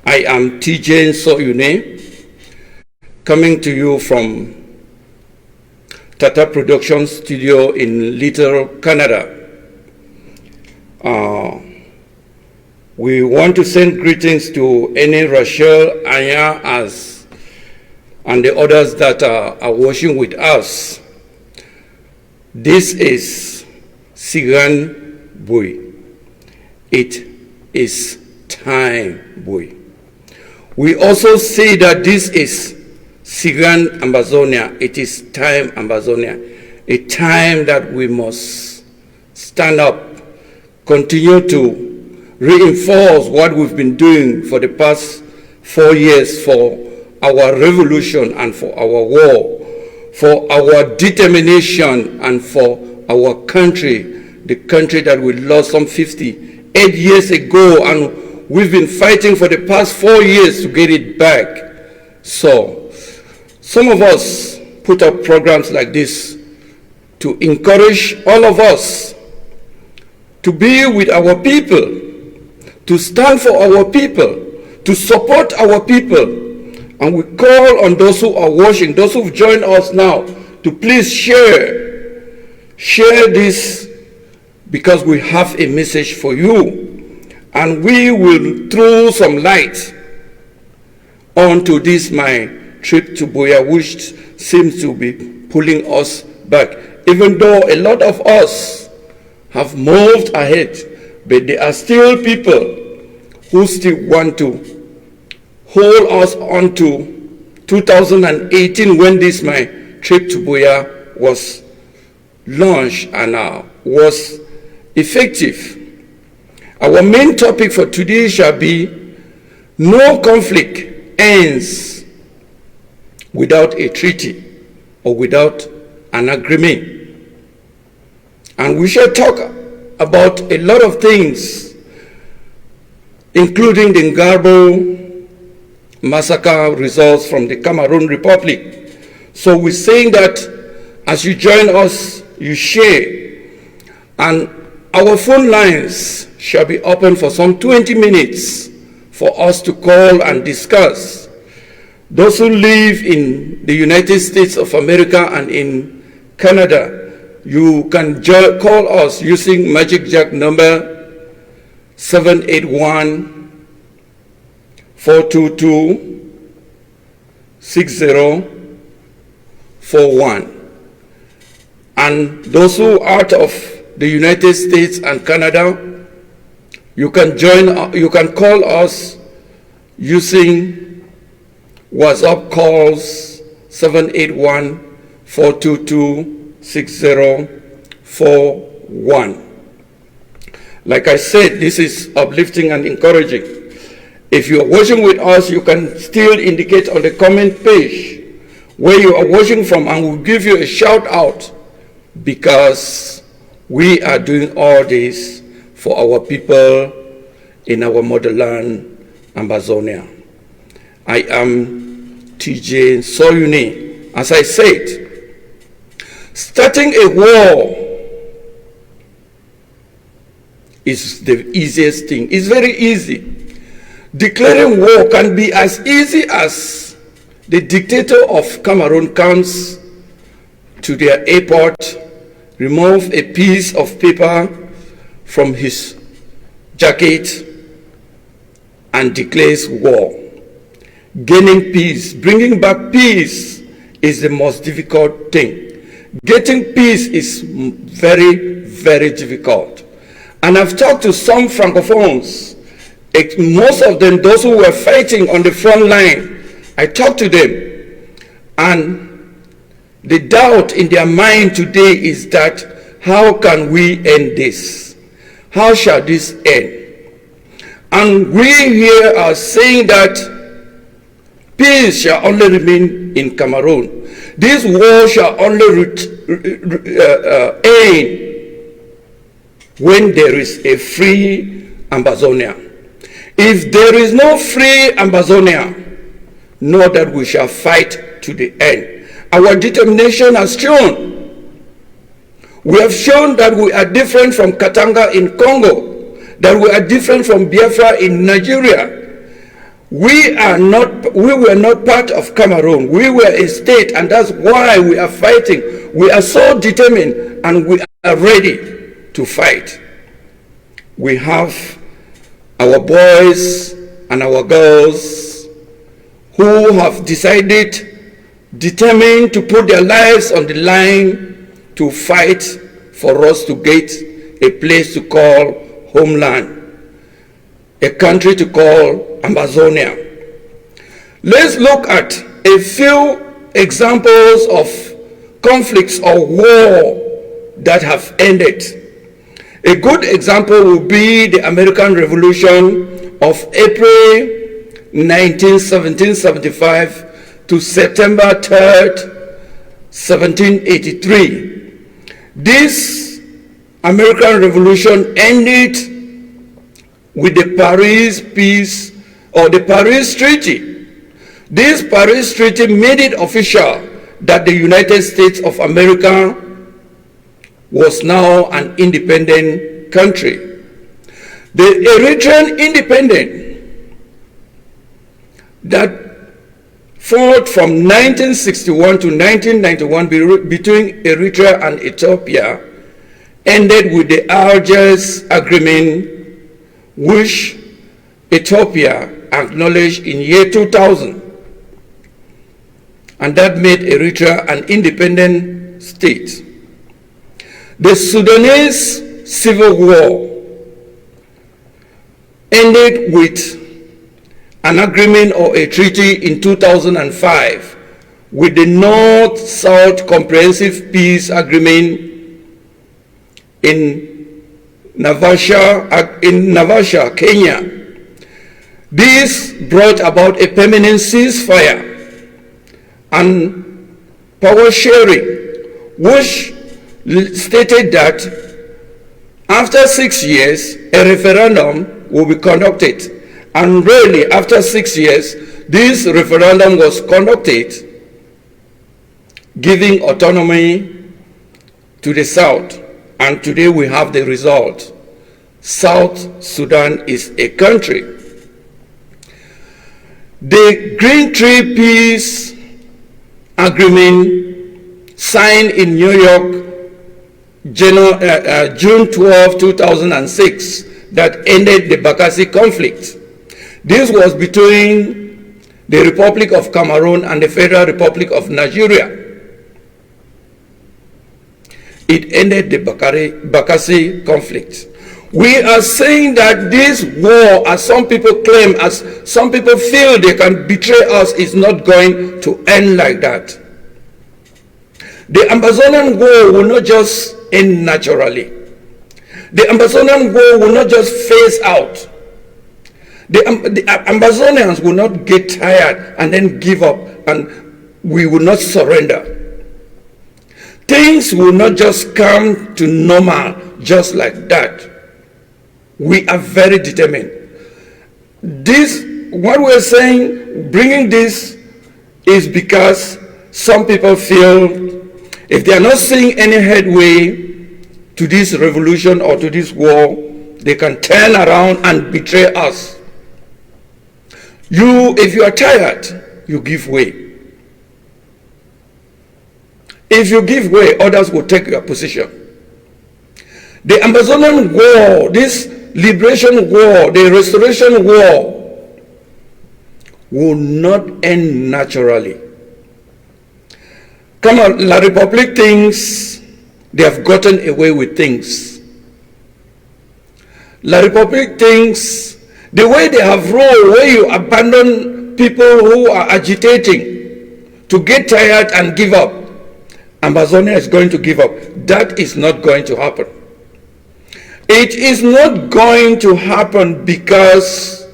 I am TJ Soyune, coming to you from Tata Production Studio in Little, Canada. We want to send greetings to any Rachel, Anya, as and the others that are watching with us. This is SIGHAN boy. It is time boy. We also say that this is SIGHAN Ambazonia. It is time Ambazonia. A time that we must stand up, continue to reinforce what we've been doing for the past 4 years for our revolution and for our war, for our determination and for our country, the country that we lost some 58 years ago, and we've been fighting for the past 4 years to get it back. So some of us put up programs like this to encourage all of us to be with our people, to stand for our people, to support our people. And we call on those who are watching, those who've joined us now, to please share this, because we have a message for you. And we will throw some light onto this, my trip to Buea, which seems to be pulling us back. Even though a lot of us have moved ahead, but there are still people who still want to hold us on to 2018, when this, my trip to Buea, was launched and was effective. Our main topic for today shall be no conflict ends without a treaty or without an agreement. And we shall talk about a lot of things, including the NGARBUH massacre results from the Cameroon Republic. So we're saying that as you join us, you share, and our phone lines shall be open for some 20 minutes for us to call and discuss. Those who live in the United States of America and in Canada, you can call us using Magic Jack number 781-422-6041. And those who are out of the United States and Canada, you can call us using WhatsApp calls 781-422-6041. Like I said, this is uplifting and encouraging. If you are watching with us, you can still indicate on the comment page where you are watching from, and we'll give you a shout out, because we are doing all this for our people in our motherland, Ambazonia. I am TJ Soyune. As I said, starting a war is the easiest thing. It's very easy. Declaring war can be as easy as the dictator of Cameroon comes to their airport, remove a piece of paper from his jacket, and declares war. Gaining peace, bringing back peace is the most difficult thing. Getting peace is very, very difficult. And I've talked to some Francophones, most of them, those who were fighting on the front line. I talked to them, and the doubt in their mind today is that, how can we end this? How shall this end? And we here are saying that peace shall only remain in Cameroon. This war shall only end when there is a free Ambazonia. If there is no free Ambazonia, know that we shall fight to the end. Our determination has shown. We have shown that we are different from Katanga in Congo, that we are different from Biafra in Nigeria. We were not part of Cameroon. We were a state, and that's why we are fighting. We are so determined, and we are ready to fight. We have our boys and our girls who have determined to put their lives on the line to fight for us to get a place to call homeland, a country to call Ambazonia. Let's look at a few examples of conflicts or war that have ended. A good example will be the American Revolution of April 1775 to September 3rd, 1783. This American Revolution ended with the Paris Peace or the Paris Treaty. This Paris Treaty made it official that the United States of America was now an independent country. The Eritrean independence that fought from 1961 to 1991 between Eritrea and Ethiopia ended with the Algiers Agreement, which Ethiopia acknowledged in year 2000, and that made Eritrea an independent state. The Sudanese Civil War ended with an agreement or a treaty in 2005 with the North-South Comprehensive Peace Agreement in Naivasha, Kenya. This brought about a permanent ceasefire and power sharing, which stated that after 6 years, a referendum will be conducted. And really, after 6 years, this referendum was conducted, giving autonomy to the South. And today we have the result. South Sudan is a country. The Green Tree Peace Agreement signed in New York June 12, 2006 that ended the Bakassi conflict. This was between the Republic of Cameroon and the Federal Republic of Nigeria. It ended the Bakassi conflict. We are saying that this war, as some people claim, as some people feel they can betray us, is not going to end like that. The Ambazonian war will not just end naturally. The Ambazonian war will not just phase out. The Ambazonians will not get tired and then give up, and we will not surrender. Things will not just come to normal just like that. We are very determined. What we're saying, bringing this, is because some people feel if they are not seeing any headway to this revolution or to this war, they can turn around and betray us. If you are tired, you give way. If you give way, others will take your position. The Ambazonian war, this liberation war, the restoration war, will not end naturally. Come on, La République thinks they have gotten away with things. La République thinks the way they have ruled, where you abandon people who are agitating to get tired and give up, Ambazonia is going to give up. That is not going to happen. It is not going to happen because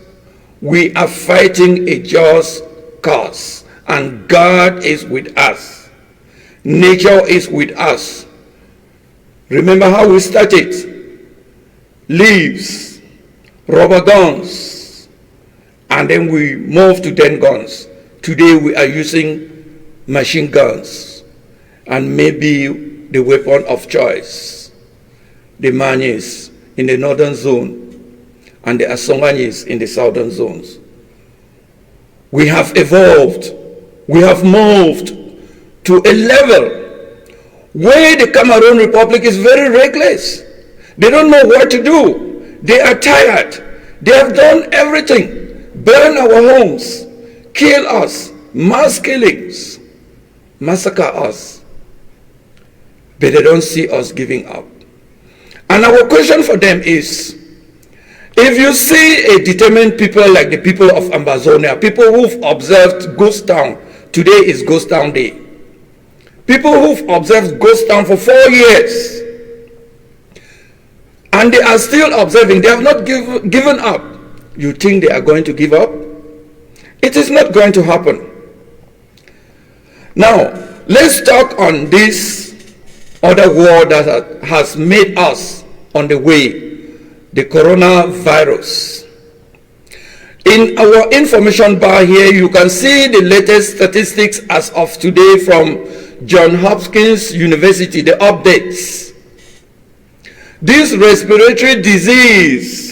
we are fighting a just cause, and God is with us. Nature is with us. Remember how we started? Leaves, rubber guns, and then we moved to 10 guns. Today we are using machine guns, and maybe the weapon of choice, the Manyes in the northern zone and the Asonganyes in the southern zones. We have evolved. We have moved to a level where the Cameroon Republic is very reckless. They don't know what to do. They are tired. They have done everything. Burn our homes, kill us, mass killings, massacre us. But they don't see us giving up. And our question for them is, if you see a determined people like the people of Ambazonia, people who've observed Ghost Town, today is Ghost Town Day. People who've observed Ghost Town for 4 years, and they are still observing, they have not given up. You think they are going to give up? It is not going to happen. Now, let's talk on this other war that has made us on the way, the coronavirus. In our information bar here, you can see the latest statistics as of today from Johns Hopkins University, the updates. This respiratory disease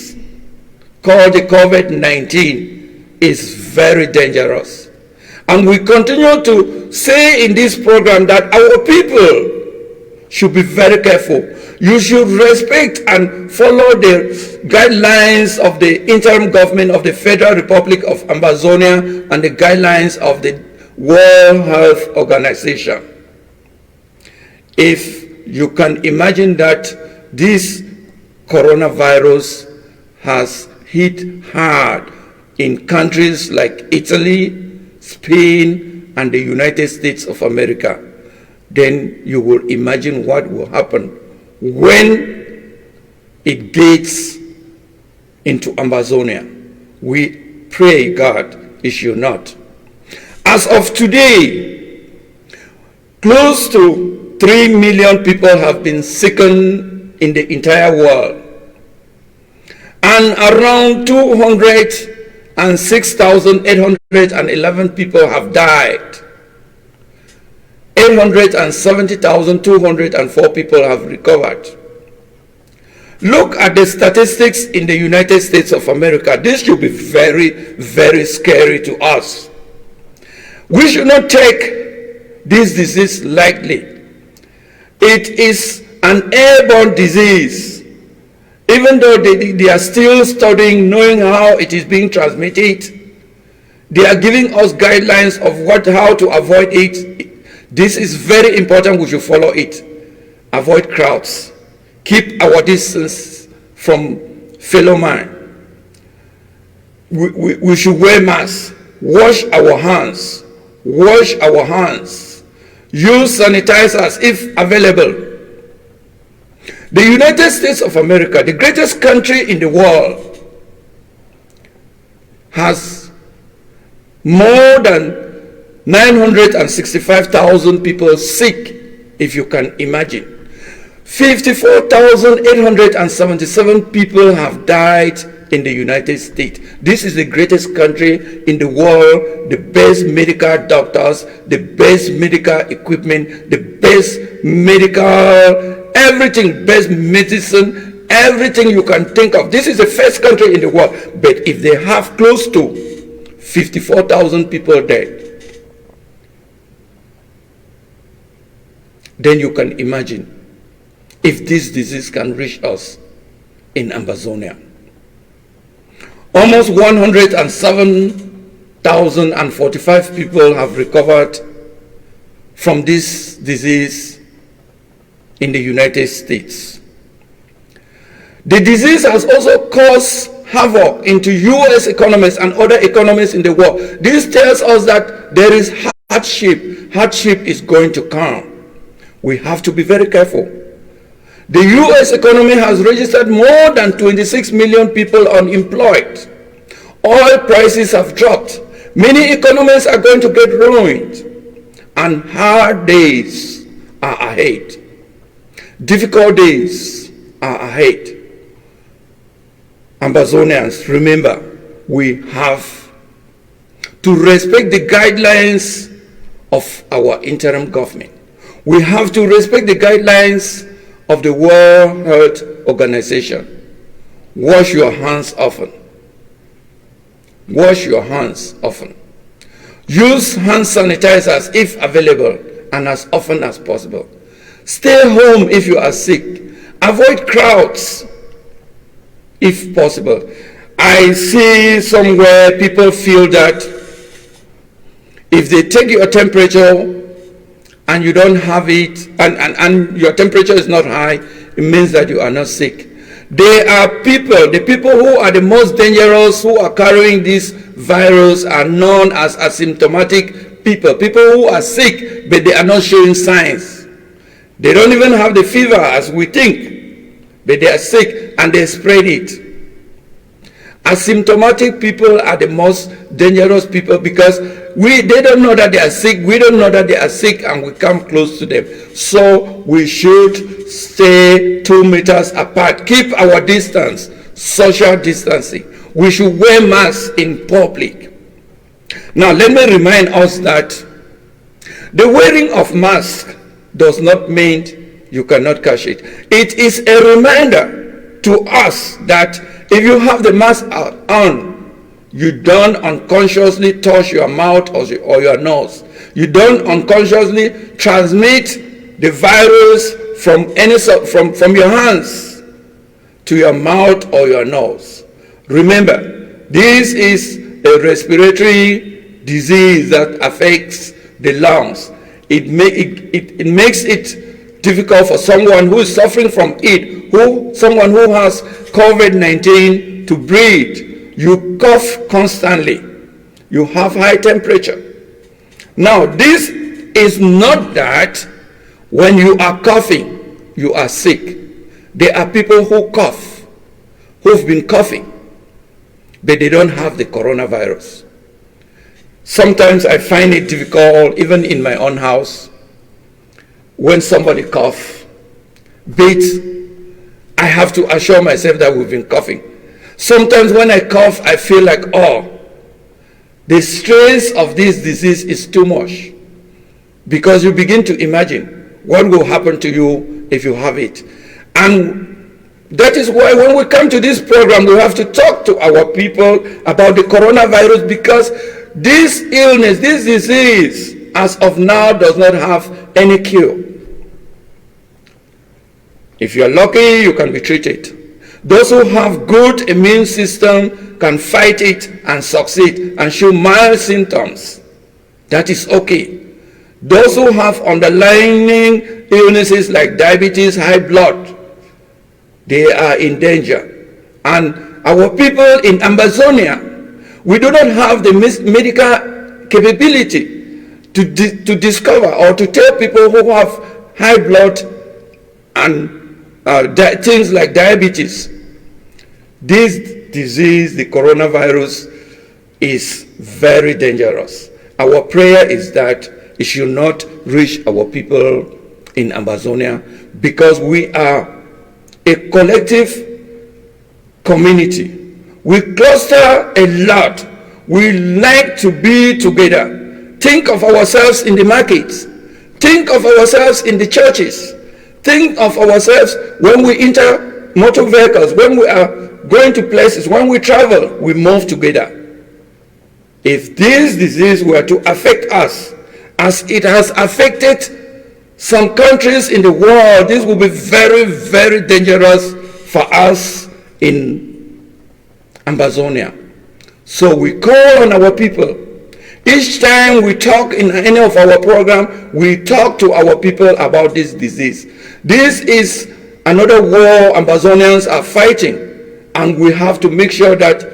called the COVID-19 is very dangerous. And we continue to say in this program that our people should be very careful. You should respect and follow the guidelines of the interim government of the Federal Republic of Ambazonia and the guidelines of the World Health Organization. If you can imagine that this coronavirus has hit hard in countries like Italy, Spain, and the United States of America, then you will imagine what will happen when it gets into Ambazonia. We pray God it should not. As of today, close to 3 million people have been sickened in the entire world, and around 206,811 people have died. 870,204 people have recovered. Look at the statistics in the United States of America. This should be very, very scary to us. We should not take this disease lightly. It is an airborne disease. Even though they are still studying, knowing how it is being transmitted, they are giving us guidelines of how to avoid it. This is very important. We should follow it. Avoid crowds. Keep our distance from fellow man. We should wear masks. Wash our hands. Wash our hands. Use sanitizers if available. The United States of America, the greatest country in the world, has more than 965,000 people sick, if you can imagine. 54,877 people have died in the United States. This is the greatest country in the world, the best medical doctors, the best medical equipment, the best medical, everything, best medicine, everything you can think of. This is the first country in the world. But if they have close to 54,000 people dead, then you can imagine if this disease can reach us in Ambazonia. Almost 107,045 people have recovered from this disease in the United States. The disease has also caused havoc into U.S. economies and other economies in the world. This tells us that there is hardship. Hardship is going to come. We have to be very careful. The U.S. economy has registered more than 26 million people unemployed. Oil prices have dropped. Many economies are going to get ruined. And hard days are ahead. Difficult days are ahead. Ambazonians, remember, we have to respect the guidelines of our interim government. We have to respect the guidelines of the World Health Organization. Wash your hands often. Wash your hands often. Use hand sanitizers if available and as often as possible. Stay home if you are sick. Avoid crowds if possible. I see somewhere people feel that if they take your temperature and you don't have it, and your temperature is not high, it means that you are not sick. There are people, the people who are the most dangerous, who are carrying this virus, are known as asymptomatic people. People who are sick, but they are not showing signs. They don't even have the fever as we think, but they are sick and they spread it. Asymptomatic people are the most dangerous people because they don't know that they are sick, we don't know that they are sick, and we come close to them. So we should stay 2 meters apart, keep our distance, social distancing. We should wear masks in public. Now let me remind us that the wearing of mask does not mean you cannot catch it. It is a reminder to us that if you have the mask on, you don't unconsciously touch your mouth or your nose. You don't unconsciously transmit the virus from your hands to your mouth or your nose. Remember, this is a respiratory disease that affects the lungs. It makes it difficult for someone who is suffering from it, someone who has COVID-19 to breathe. You cough constantly. You have high temperature. Now, this is not that when you are coughing, you are sick. There are people who cough, who've been coughing, but they don't have the coronavirus. Sometimes I find it difficult, even in my own house, when somebody coughs, but I have to assure myself that we've been coughing. Sometimes when I cough, I feel like, oh, the stress of this disease is too much, because you begin to imagine what will happen to you if you have it. And that is why when we come to this program, we have to talk to our people about the coronavirus, because this illness, this disease, as of now, does not have any cure. If you're lucky, you can be treated. Those who have good immune system can fight it and succeed and show mild symptoms. That is okay. Those who have underlying illnesses like diabetes, high blood, they are in danger. And our people in Ambazonia, we do not have the medical capability to discover or to tell people who have high blood and things like diabetes. This disease, the coronavirus, is very dangerous. Our prayer is that it should not reach our people in Ambazonia, because we are a collective community. We cluster a lot. We like to be together. Think of ourselves in the markets. Think of ourselves in the churches. Think of ourselves when we enter motor vehicles, when we are going to places, when we travel, we move together. If this disease were to affect us, as it has affected some countries in the world, this will be very, very dangerous for us in Ambazonia. So we call on our people. Each time we talk in any of our program, we talk to our people about this disease. This is another war Ambazonians are fighting, and we have to make sure that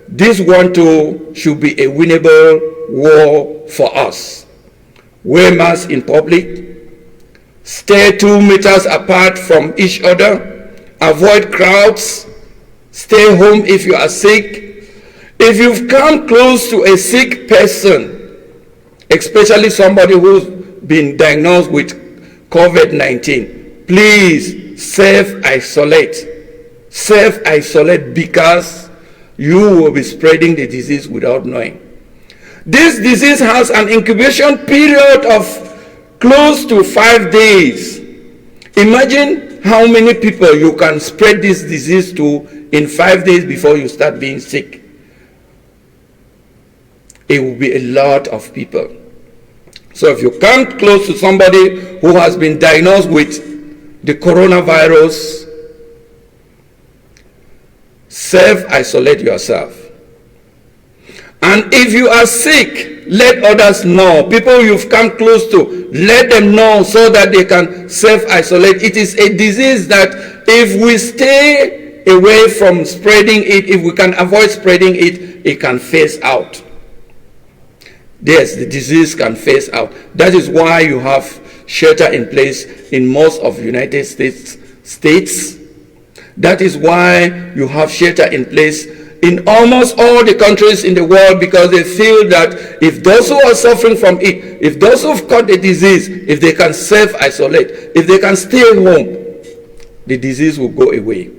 this one too should be a winnable war for us. Wear masks in public, stay 2 meters apart from each other, avoid crowds, stay home if you are sick. If you've come close to a sick person, especially somebody who's been diagnosed with COVID-19, please self-isolate. Self-isolate, because you will be spreading the disease without knowing. This disease has an incubation period of close to 5 days. Imagine how many people you can spread this disease to in 5 days before you start being sick. it will be a lot of people. So if you come close to somebody who has been diagnosed with the coronavirus, self-isolate yourself. And if you are sick, let others know. People you've come close to, let them know so that they can self-isolate. It is a disease that if we stay away from spreading it, if we can avoid spreading it, it can phase out. Yes, the disease can phase out. That is why you have shelter in place in most of the United States. That is why you have shelter in place in almost all the countries in the world, because they feel that if those who are suffering from it, if those who have caught the disease, if they can self-isolate, if they can stay home, the disease will go away.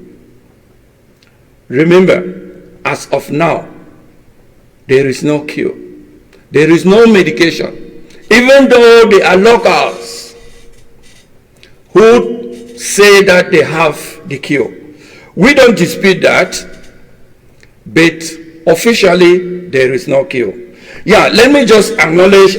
Remember, as of now, there is no cure. There is no medication. Even though there are locals who say that they have the cure. We don't dispute that, but officially there is no cure. Yeah, let me just acknowledge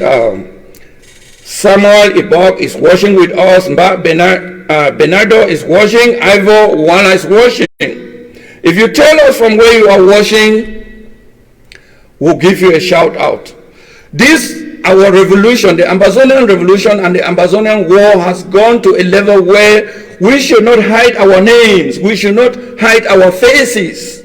Samuel Ibok is watching with us. Bernardo is watching. Ivo Wana is watching. If you tell us from where you are watching, we'll give you a shout out. This, our revolution, the Ambazonian revolution and the Ambazonian war has gone to a level where we should not hide our names. We should not hide our faces.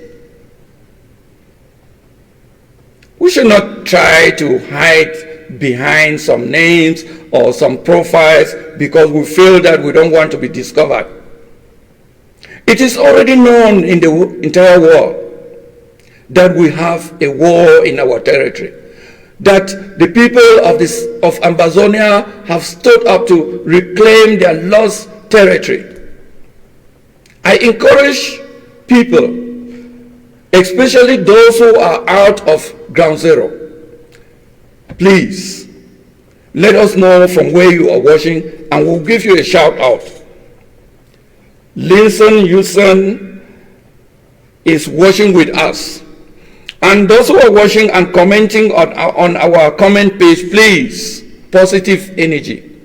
We should not try to hide behind some names or some profiles because we feel that we don't want to be discovered. It is already known in the entire world that we have a war in our territory, that the people of Ambazonia have stood up to reclaim their lost territory. I encourage people, especially those who are out of ground zero, please let us know from where you are watching and we'll give you a shout out. Linson Yuson is watching with us. And those who are watching and commenting on our comment page, please, positive energy,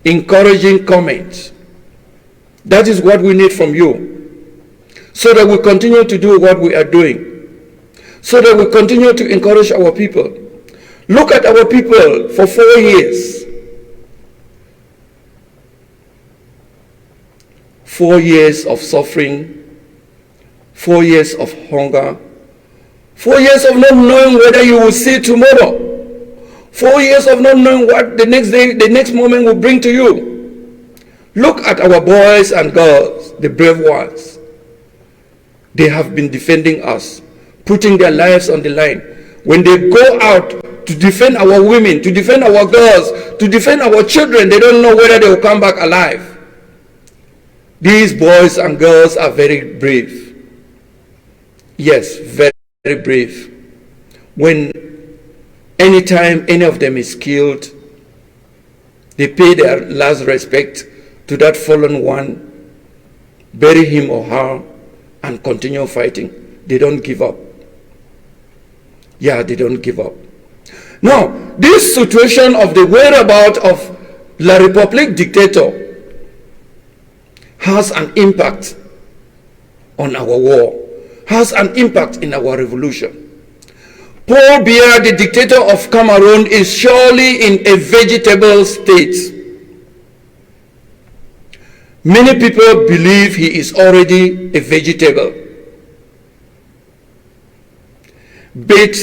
encouraging comments. That is what we need from you, so that we continue to do what we are doing, so that we continue to encourage our people. Look at our people for 4 years. 4 years of suffering, 4 years of hunger, 4 years of not knowing whether you will see tomorrow, 4 years of not knowing what the next day, the next moment will bring to you. Look at our boys and girls, the brave ones. They have been defending us, putting their lives on the line. When they go out to defend our women, to defend our girls, to defend our children, they don't know whether they will come back alive. These boys and girls are very brave. Yes, very brave. When anytime any of them is killed, they pay their last respect to that fallen one, bury him or her, and continue fighting. They don't give up. Yeah, they don't give up. Now, this situation of the whereabouts of La République Dictator has an impact on our war, has an impact in our revolution. Paul Biya, the dictator of Cameroon, is surely in a vegetable state. Many people believe he is already a vegetable. But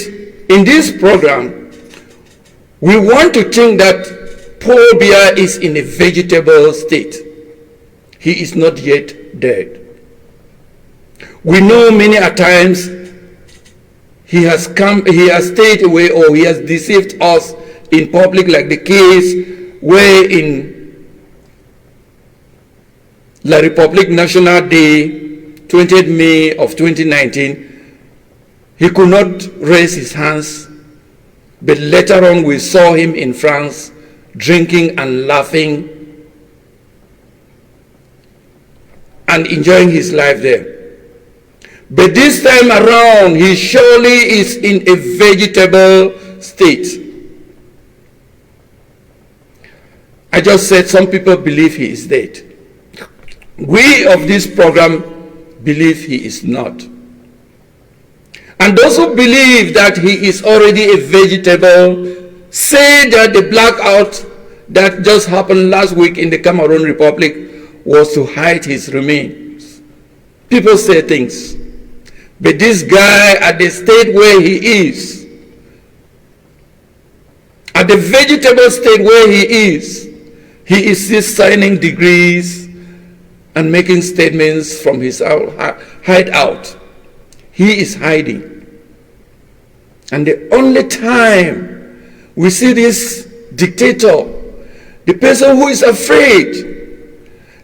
in this program, we want to think that Paul Biya is in a vegetable state. He is not yet dead. We know many a times he has stayed away or he has deceived us in public, like the case where in La République National Day, 20th May of 2019, he could not raise his hands, but later on we saw him in France drinking and laughing and enjoying his life there. But this time around, he surely is in a vegetable state. I just said some people believe he is dead. We of this program believe he is not. And those who believe that he is already a vegetable say that the blackout that just happened last week in the Cameroon Republic was to hide his remains. People say things. But this guy at the state where he is, at the vegetable state where he is still signing degrees and making statements from his hideout. He is hiding. And the only time we see this dictator, the person who is afraid,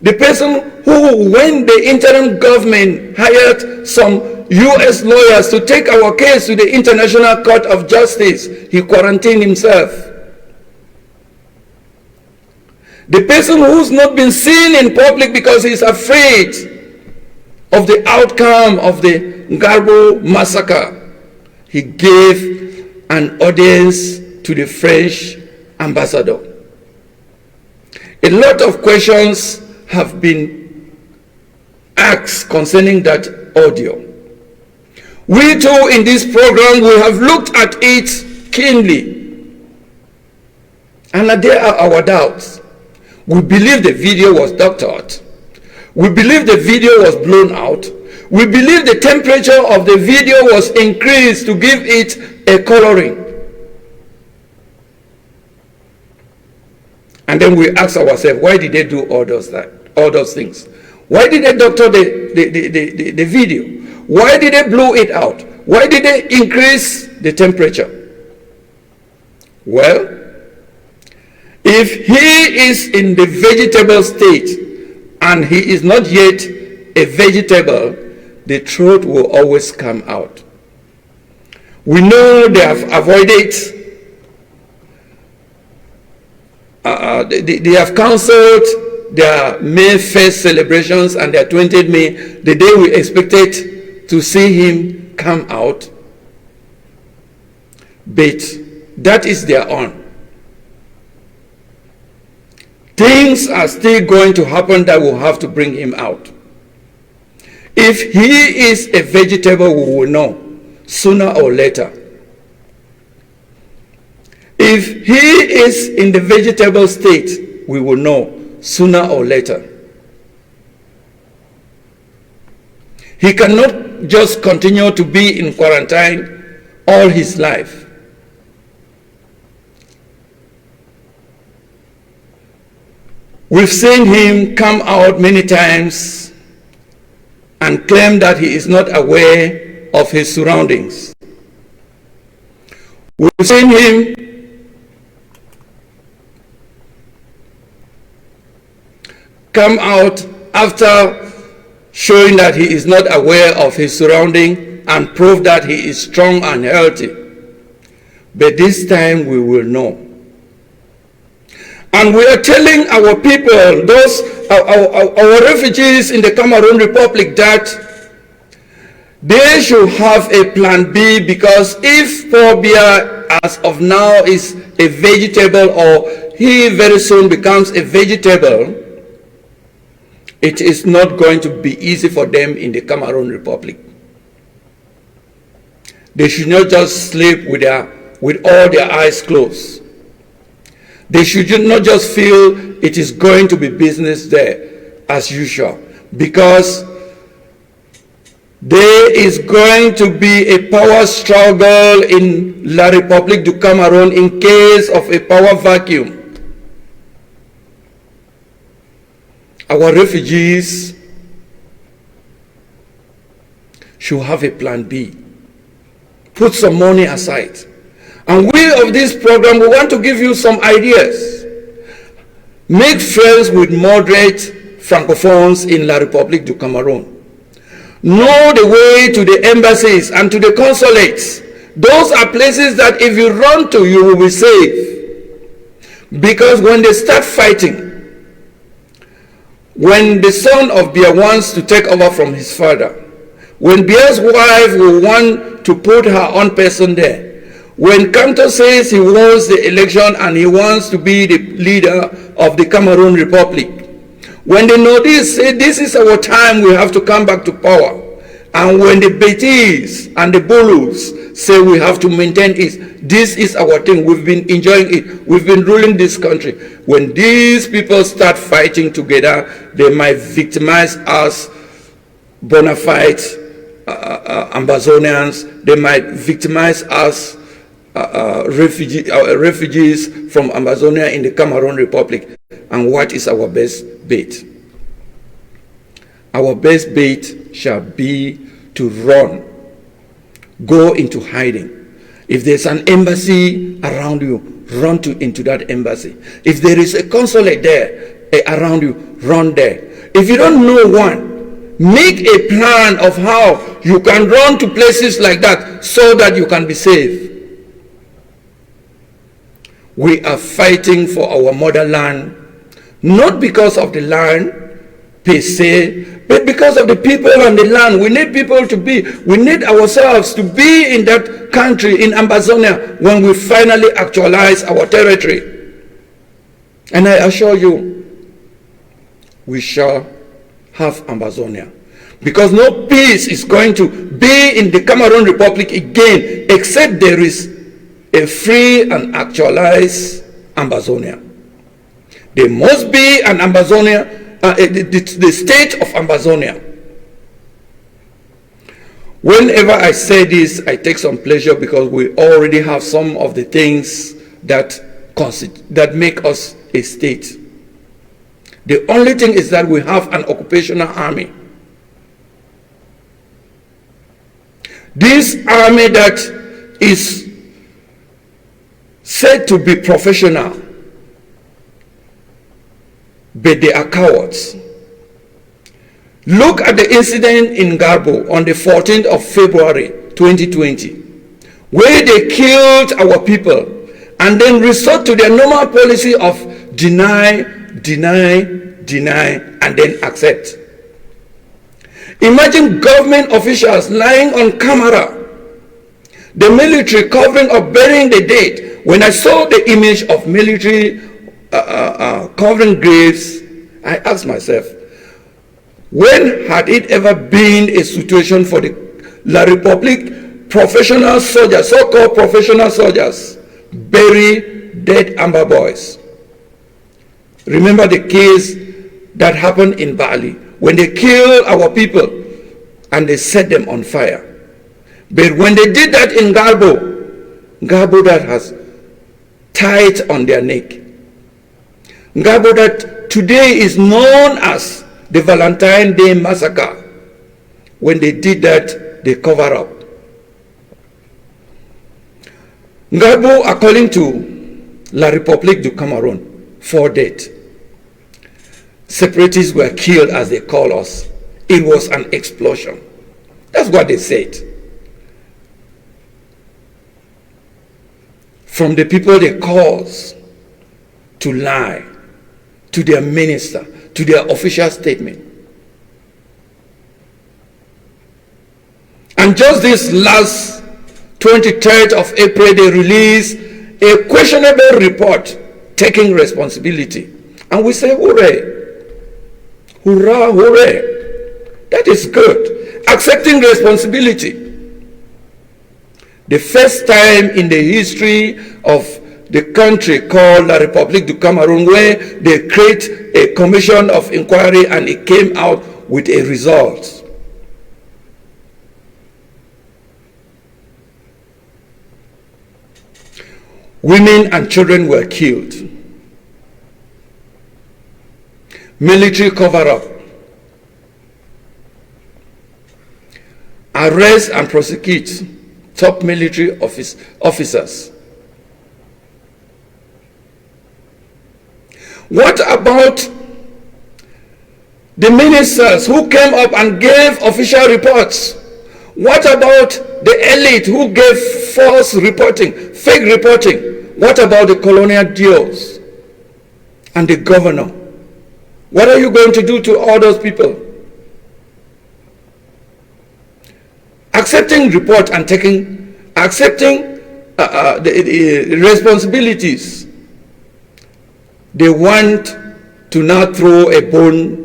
the person who, when the interim government hired some U.S. lawyers to take our case to the International Court of Justice, he quarantined himself. The person who's not been seen in public because he's afraid of the outcome of the NGARBUH massacre, he gave an audience to the French ambassador. A lot of questions have been asked concerning that audio. We too in this program, we have looked at it keenly. And there are our doubts. We believe the video was doctored. We believe the video was blown out. We believe the temperature of the video was increased to give it a coloring. And then we ask ourselves, why did they do all those things? Why did they doctor the video? Why did they blow it out? Why did they increase the temperature? Well, if he is in the vegetable state and he is not yet a vegetable, the truth will always come out. We know they have avoided, they have cancelled their May 1st celebrations and their 20th May, the day we expected to see him come out. But that is their own. Things are still going to happen that will have to bring him out. If he is a vegetable, we will know sooner or later. If he is in the vegetable state, we will know sooner or later. He cannot just continue to be in quarantine all his life. We've seen him come out many times and claim that he is not aware of his surroundings. We've seen him come out after showing that he is not aware of his surrounding and prove that he is strong and healthy. But this time we will know. And we are telling our people, those our refugees in the Cameroon Republic, that they should have a plan B, because if Paul Biya as of now is a vegetable, or he very soon becomes a vegetable, it is not going to be easy for them in the Cameroon Republic. They should not just sleep with all their eyes closed. They should not just feel it is going to be business there as usual, because there is going to be a power struggle in La République du Cameroun in case of a power vacuum. Our refugees should have a plan B. Put some money aside. And we of this program, we want to give you some ideas. Make friends with moderate francophones in La République du Cameroun. Know the way to the embassies and to the consulates. Those are places that if you run to, you will be safe. Because when they start fighting, when the son of Biya wants to take over from his father, when Biya's wife will want to put her own person there, When Kanto says he wants the election and he wants to be the leader of the Cameroon Republic, when the Nordists say this is our time, we have to come back to power, and when the Betis and the Bulus say we have to maintain it, this is our thing, we've been enjoying it, we've been ruling this country. When these people start fighting together, they might victimize us bona fide Ambazonians, they might victimize us refugees from Ambazonia in the Cameroon Republic. And what is our best bet? Our best bet shall be to run, go into hiding. If there's an embassy around you, run into that embassy. If there is a consulate there around you, run there. If you don't know one, make a plan of how you can run to places like that so that you can be safe. We are fighting for our motherland, not because of the land per se, but because of the people and the land. We need people to be, we need ourselves to be in that country, in Ambazonia, when we finally actualize our territory. And I assure you, we shall have Ambazonia. Because no peace is going to be in the Cameroon Republic again, except there is a free and actualized Ambazonia. There must be an Ambazonia, the state of Ambazonia. Whenever I say this, I take some pleasure because we already have some of the things that make us a state. The only thing is that we have an occupational army. This army that is said to be professional, but they are cowards. Look at the incident in NGARBUH on the 14th of February 2020, where they killed our people and then resort to their normal policy of deny, deny, deny, and then accept. Imagine government officials lying on camera, the military covering up, burying the dead. When I saw the image of military covering graves, I asked myself, when had it ever been a situation for the La Republique professional soldiers, so-called professional soldiers, bury dead Amber boys? Remember the case that happened in Bali, when they killed our people and they set them on fire. But when they did that in NGARBUH that has tied on their neck, NGARBUH that today is known as the Valentine Day Massacre. When they did that, they cover up. NGARBUH, according to La République du Cameroun, 4 dead. Separatists were killed, as they call us. It was an explosion. That's what they said. From the people they cause to lie to their minister, to their official statement. And just this last 23rd of April, they released a questionable report taking responsibility. And we say, hooray, hurrah, hooray. That is good. Accepting responsibility. The first time in the history of the country called La République du Cameroun, where they create a commission of inquiry and it came out with a result. Women and children were killed. Military cover-up. Arrest and prosecute top military officers. What about the ministers who came up and gave official reports? What about the elite who gave false reporting, fake reporting? What about the colonial deals and the governor? What are you going to do to all those people? Accepting report and accepting the responsibilities. They want to now throw a bone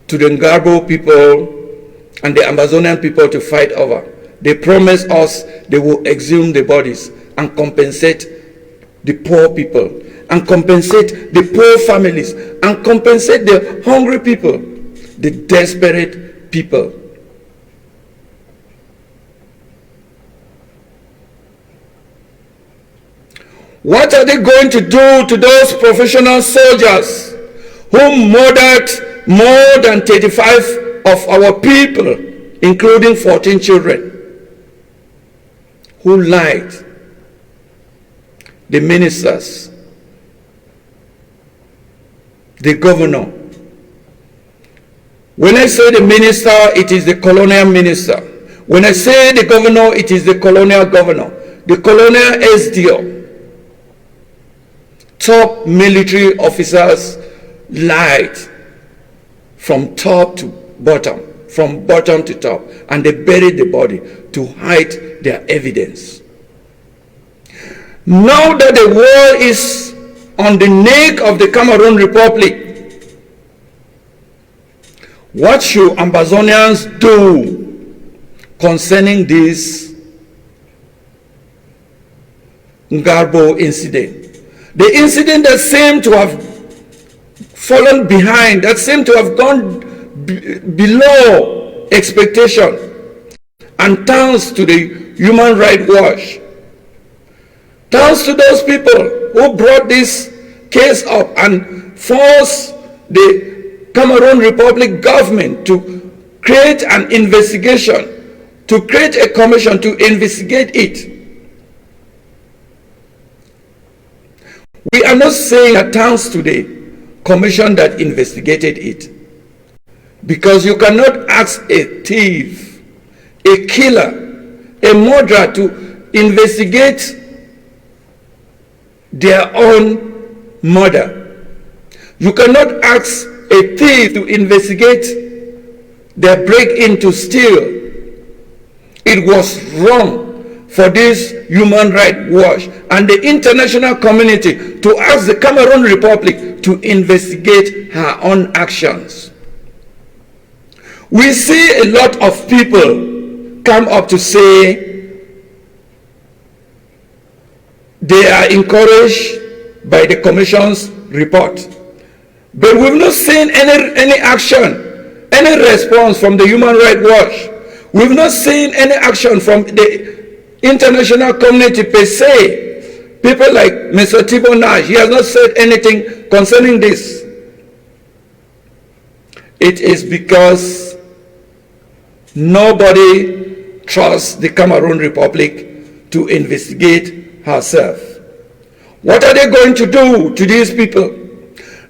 to the NGARBUH people and the Ambazonian people to fight over. They promise us they will exhume the bodies and compensate the poor people, and compensate the poor families, and compensate the hungry people, the desperate people. What are they going to do to those professional soldiers who murdered more than 35 of our people, including 14 children? Who lied? The ministers, the governor. When I say the minister, it is the colonial minister. When I say the governor, it is the colonial governor, the colonial SDO. Top military officers lied from top to bottom, from bottom to top, and they buried the body to hide their evidence. Now that the war is on the neck of the Cameroon Republic, what should Ambazonians do concerning this NGARBUH incident? The incident that seemed to have fallen behind, that seemed to have gone below expectation, and thanks to the Human Rights Watch, thanks to those people who brought this case up and forced the Cameroon Republic government to create an investigation, to create a commission to investigate it. We are not saying that thanks to the commission that investigated it, because you cannot ask a thief, a killer, a murderer to investigate their own murder. You cannot ask a thief to investigate their break-in to steal. It was wrong for this Human Rights Watch and the international community to ask the Cameroon Republic to investigate her own actions. We see a lot of people come up to say they are encouraged by the Commission's report. But we've not seen any action, any response from the Human Rights Watch. We've not seen any action from the international community per se. People like Mr. Thibault Nash, he has not said anything concerning this. It is because nobody trusts the Cameroon Republic to investigate herself. What are they going to do to these people?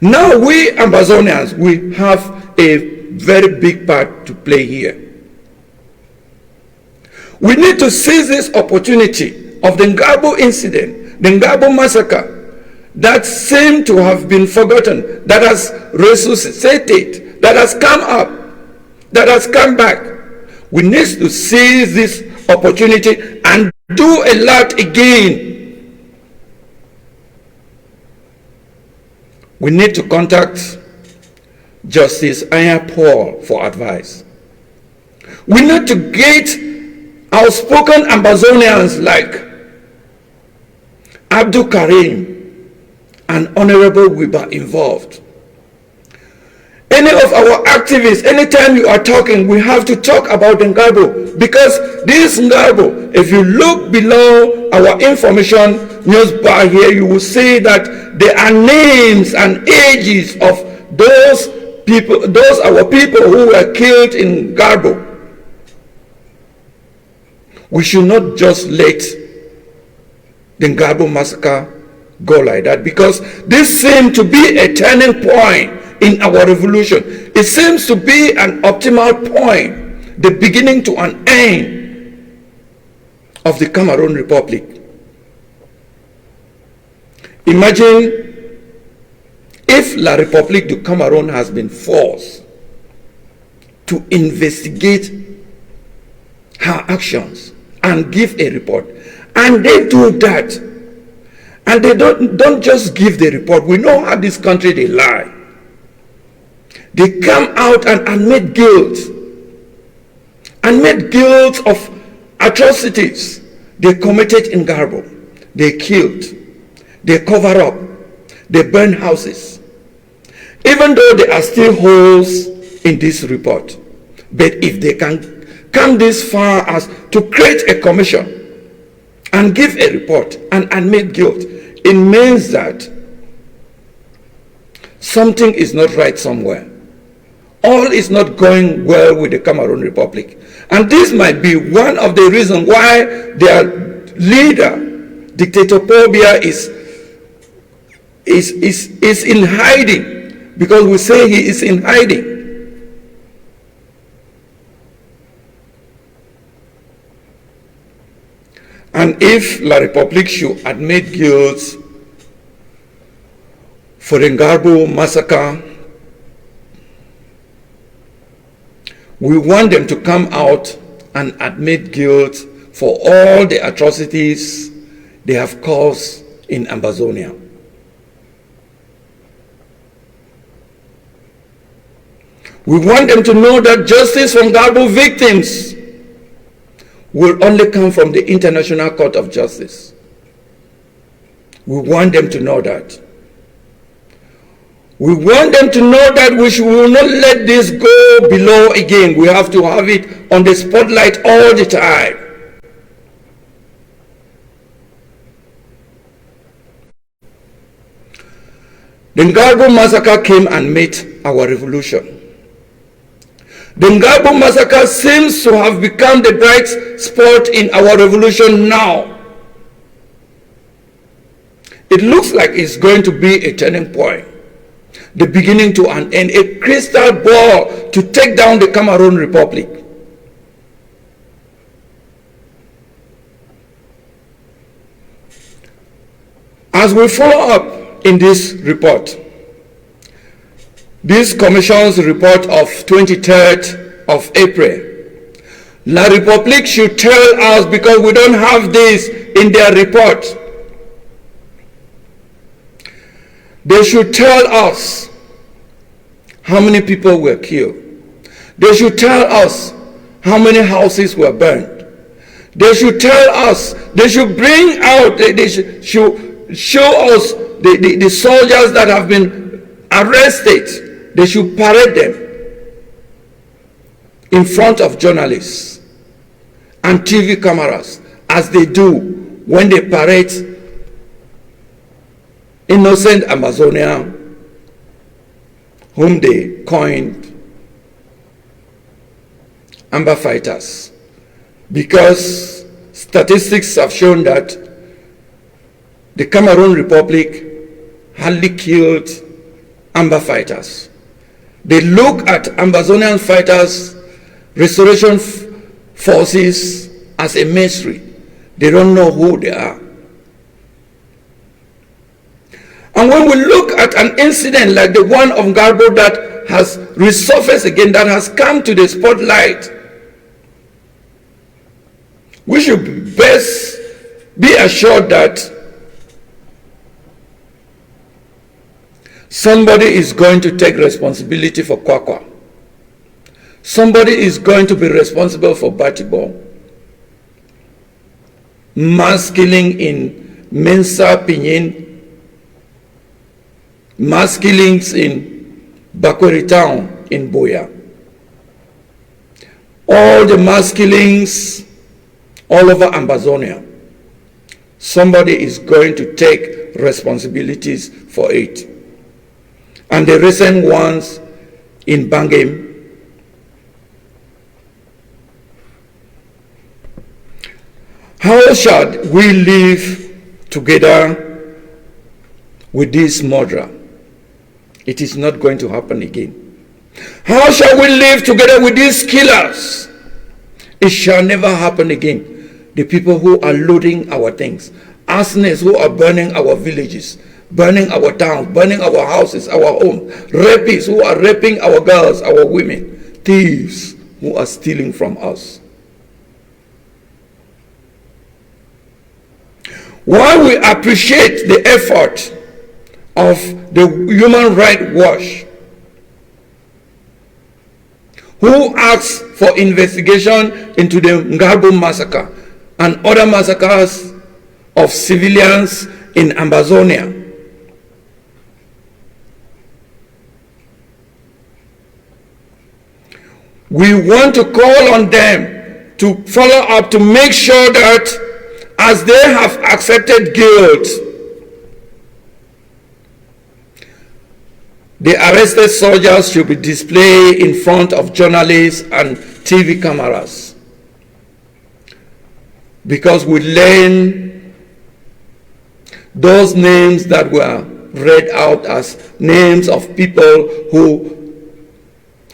Now we Ambazonians, we have a very big part to play here. We need to seize this opportunity of the NGARBUH incident, the NGARBUH massacre, that seemed to have been forgotten, that has resuscitated, that has come up, that has come back. We need to seize this opportunity and do a lot again. We need to contact Justice Aya Paul for advice. We need to get outspoken Ambazonians like Abdul Karim and Honorable Wiba involved. Any of our activists, anytime you are talking, we have to talk about NGARBUH, because this NGARBUH, if you look below our information news bar here, you will see that there are names and ages of those people, those our people who were killed in NGARBUH. We should not just let the NGARBUH massacre go like that, because this seems to be a turning point in our revolution. It seems to be an optimal point, the beginning to an end of the Cameroon Republic. Imagine if La République du Cameroon has been forced to investigate her actions and give a report, And they do that. And they don't just give the report. We know how this country, they lie. They come out and admit guilt. Admit guilt of atrocities they committed in NGARBUH. They killed. They cover up. They burn houses. Even though there are still holes in this report. But if they can come this far as to create a commission and give a report and admit guilt, it means that something is not right somewhere. All is not going well with the Cameroon Republic. And this might be one of the reasons why their leader, Dictator Paul Biya, is in hiding. Because we say he is in hiding. And if La République should admit guilt for the NGARBUH massacre, we want them to come out and admit guilt for all the atrocities they have caused in Ambazonia. We want them to know that justice for NGARBUH victims will only come from the International Court of Justice. We want them to know that. We want them to know that we will not let this go below again. We have to have it on the spotlight all the time. The NGARBUH massacre came and met our revolution. The NGARBUH massacre seems to have become the bright spot in our revolution now. It looks like it's going to be a turning point, the beginning to an end, a crystal ball to take down the Cameroon Republic. As we follow up in this report, this Commission's report of 23rd of April, La République should tell us, because we don't have this in their report, they should tell us how many people were killed. They should tell us how many houses were burned. They should tell us, they should bring out, they should show us the soldiers that have been arrested. They should parade them in front of journalists and TV cameras, as they do when they parade innocent Ambazonia, whom they coined Amber fighters. Because statistics have shown that the Cameroon Republic hardly killed Amber fighters. They look at Ambazonian fighters, restoration forces, as a mystery. They don't know who they are. And when we look at an incident like the one of NGARBUH that has resurfaced again, that has come to the spotlight, we should best be assured that somebody is going to take responsibility for Kwakwa. Somebody is going to be responsible for Batibo. Mass killing in Mensa, Pinyin. Mass killings in Bakweri town in Boya. All the mass killings all over Ambazonia. Somebody is going to take responsibilities for it. And the recent ones in Bangem, how shall we live together with this murderer? It is not going to happen again. How shall we live together with these killers? It shall never happen again. The people who are looting our things, arsonists who are burning our villages, burning our towns, burning our houses, our homes, rapists who are raping our girls, our women, thieves who are stealing from us. While we appreciate the effort of the Human Rights Watch, who asked for investigation into the NGARBUH massacre and other massacres of civilians in Ambazonia, we want to call on them to follow up to make sure that as they have accepted guilt, the arrested soldiers should be displayed in front of journalists and TV cameras, because we learn those names that were read out as names of people who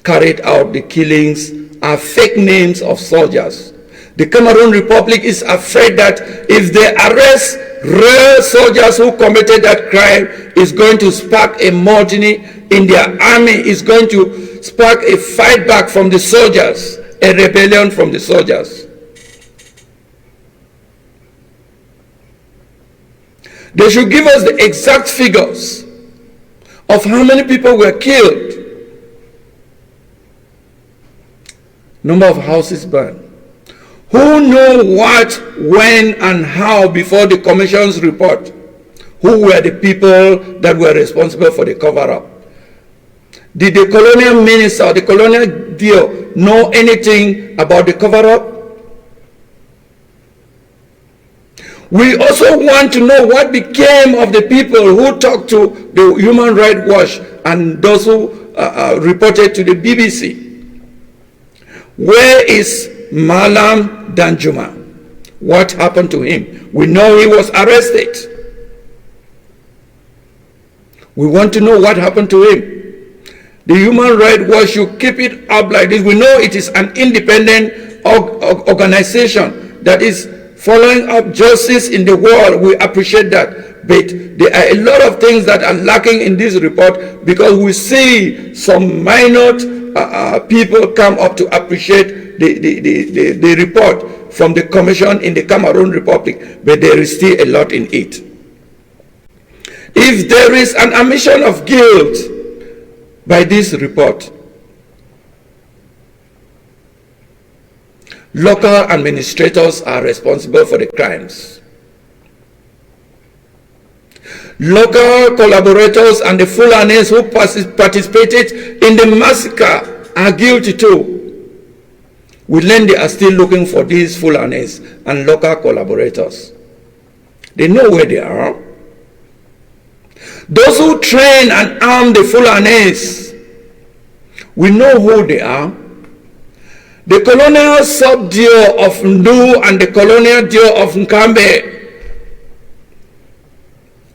carried out the killings are fake names of soldiers. The Cameroon Republic is afraid that if they arrest real soldiers who committed that crime, it's going to spark a mutiny in their army, is going to spark a fight back from the soldiers, a rebellion from the soldiers. They should give us the exact figures of how many people were killed, number of houses burned. Who know what, when, and how before the Commission's report? Who were the people that were responsible for the cover-up? Did the colonial minister, the colonial deal, know anything about the cover-up? We also want to know what became of the people who talked to the Human Rights Watch and those who reported to the BBC. Where is Malam Danjuma? What happened to him? We know he was arrested. We want to know what happened to him. The Human Rights Watch should keep it up like this. We know it is an independent organization that is following up justice in the world. We appreciate that. But there are a lot of things that are lacking in this report, because we see some minor people come up to appreciate the report from the Commission in the Cameroon Republic, but there is still a lot in it. If there is an admission of guilt by this report, local administrators are responsible for the crimes. Local collaborators and the Fulanis who participated in the massacre are guilty too. We learn they are still looking for these Fulanis and local collaborators. They know where they are. Those who train and arm the Fulanis, we know who they are. The colonial sub-deal of Ndu and the colonial deal of NKAMBE,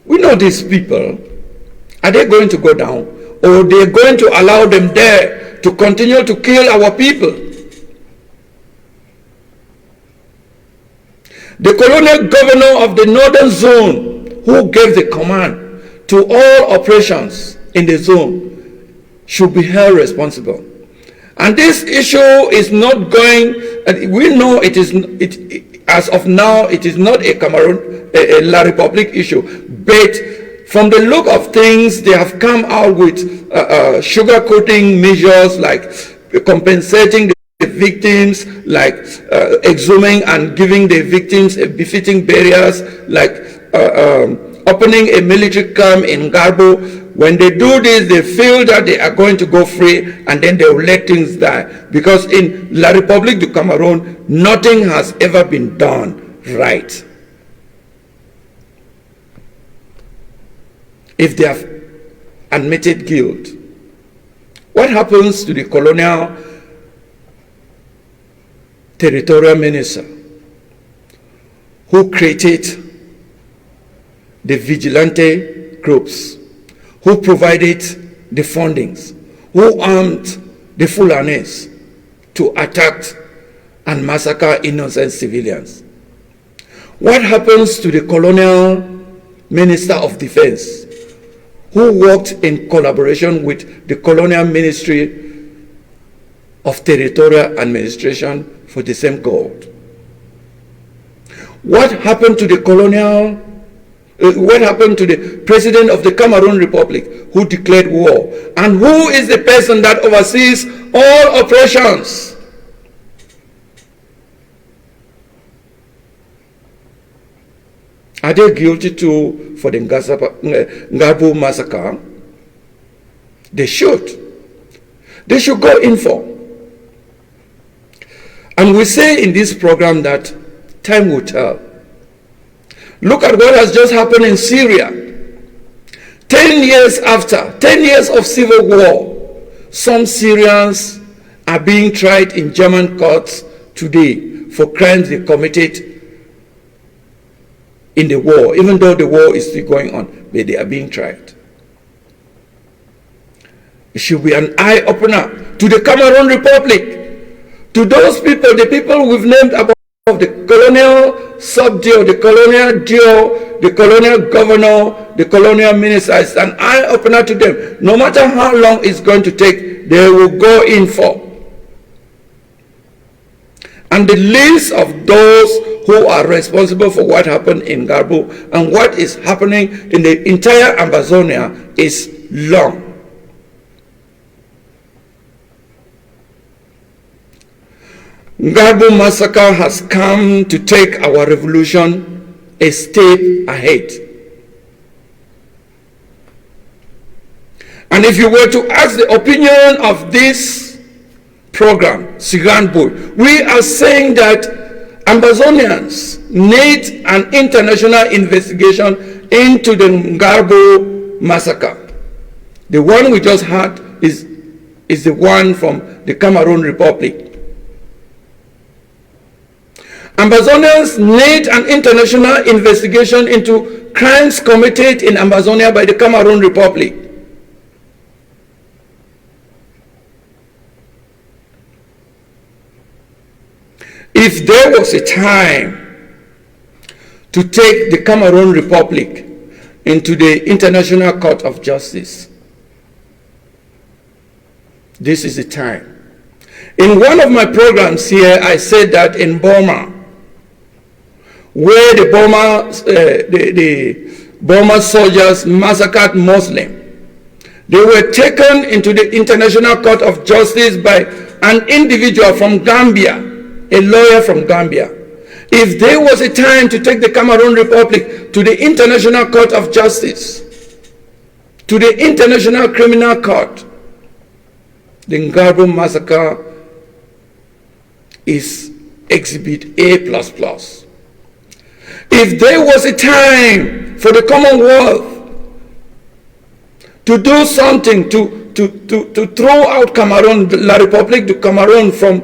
we know these people. Are they going to go down? Or are they going to allow them there to continue to kill our people? The colonial governor of the northern zone, who gave the command to all operations in the zone, should be held responsible. And this issue is not going, we know it is, as of now, it is not a Cameroon, a La Republique issue. But from the look of things, they have come out with sugarcoating measures like compensating the victims, like exhuming and giving the victims a befitting burials, like opening a military camp in NGARBUH. When they do this, they feel that they are going to go free, and then they will let things die. Because in La République du Cameroon, nothing has ever been done right. If they have admitted guilt, what happens to the colonial territorial minister who created the vigilante groups, who provided the fundings, who armed the Fulanis to attack and massacre innocent civilians? What happens to the colonial minister of defense, who worked in collaboration with the colonial ministry of territorial administration for the same goal? What happened to the colonial, what happened to the president of the Cameroon Republic who declared war? And who is the person that oversees all operations? Are they guilty too for the NGARBUH massacre? They should. They should go in for. And we say in this program that time will tell. Look at what has just happened in Syria. 10 years after, 10 years of civil war, some Syrians are being tried in German courts today for crimes they committed in the war, even though the war is still going on, but they are being tried. It should be an eye-opener to the Cameroon Republic, to those people, the people we've named above, the colonial sub-dio, the colonial dio, the colonial governor, the colonial minister. It's an eye-opener to them. No matter how long it's going to take, they will go in for. And the list of those who are responsible for what happened in NGARBUH and what is happening in the entire Ambazonia is long. NGARBUH massacre has come to take our revolution a step ahead. And if you were to ask the opinion of this program, SIGHAN, we are saying that Ambazonians need an international investigation into the NGARBUH massacre. The one we just had is the one from the Cameroon Republic. Ambazonians need an international investigation into crimes committed in Ambazonia by the Cameroon Republic. If there was a time to take the Cameroon Republic into the International Court of Justice, this is the time. In one of my programs here, I said that in Burma, where the Burma soldiers massacred Muslims, they were taken into the International Court of Justice by an individual from Gambia, a lawyer from Gambia. If there was a time to take the Cameroon Republic to the International Court of Justice, to the International Criminal Court, the NGARBUH massacre is Exhibit A++. If there was a time for the Commonwealth to do something to throw out Cameroon, La République du Cameroon from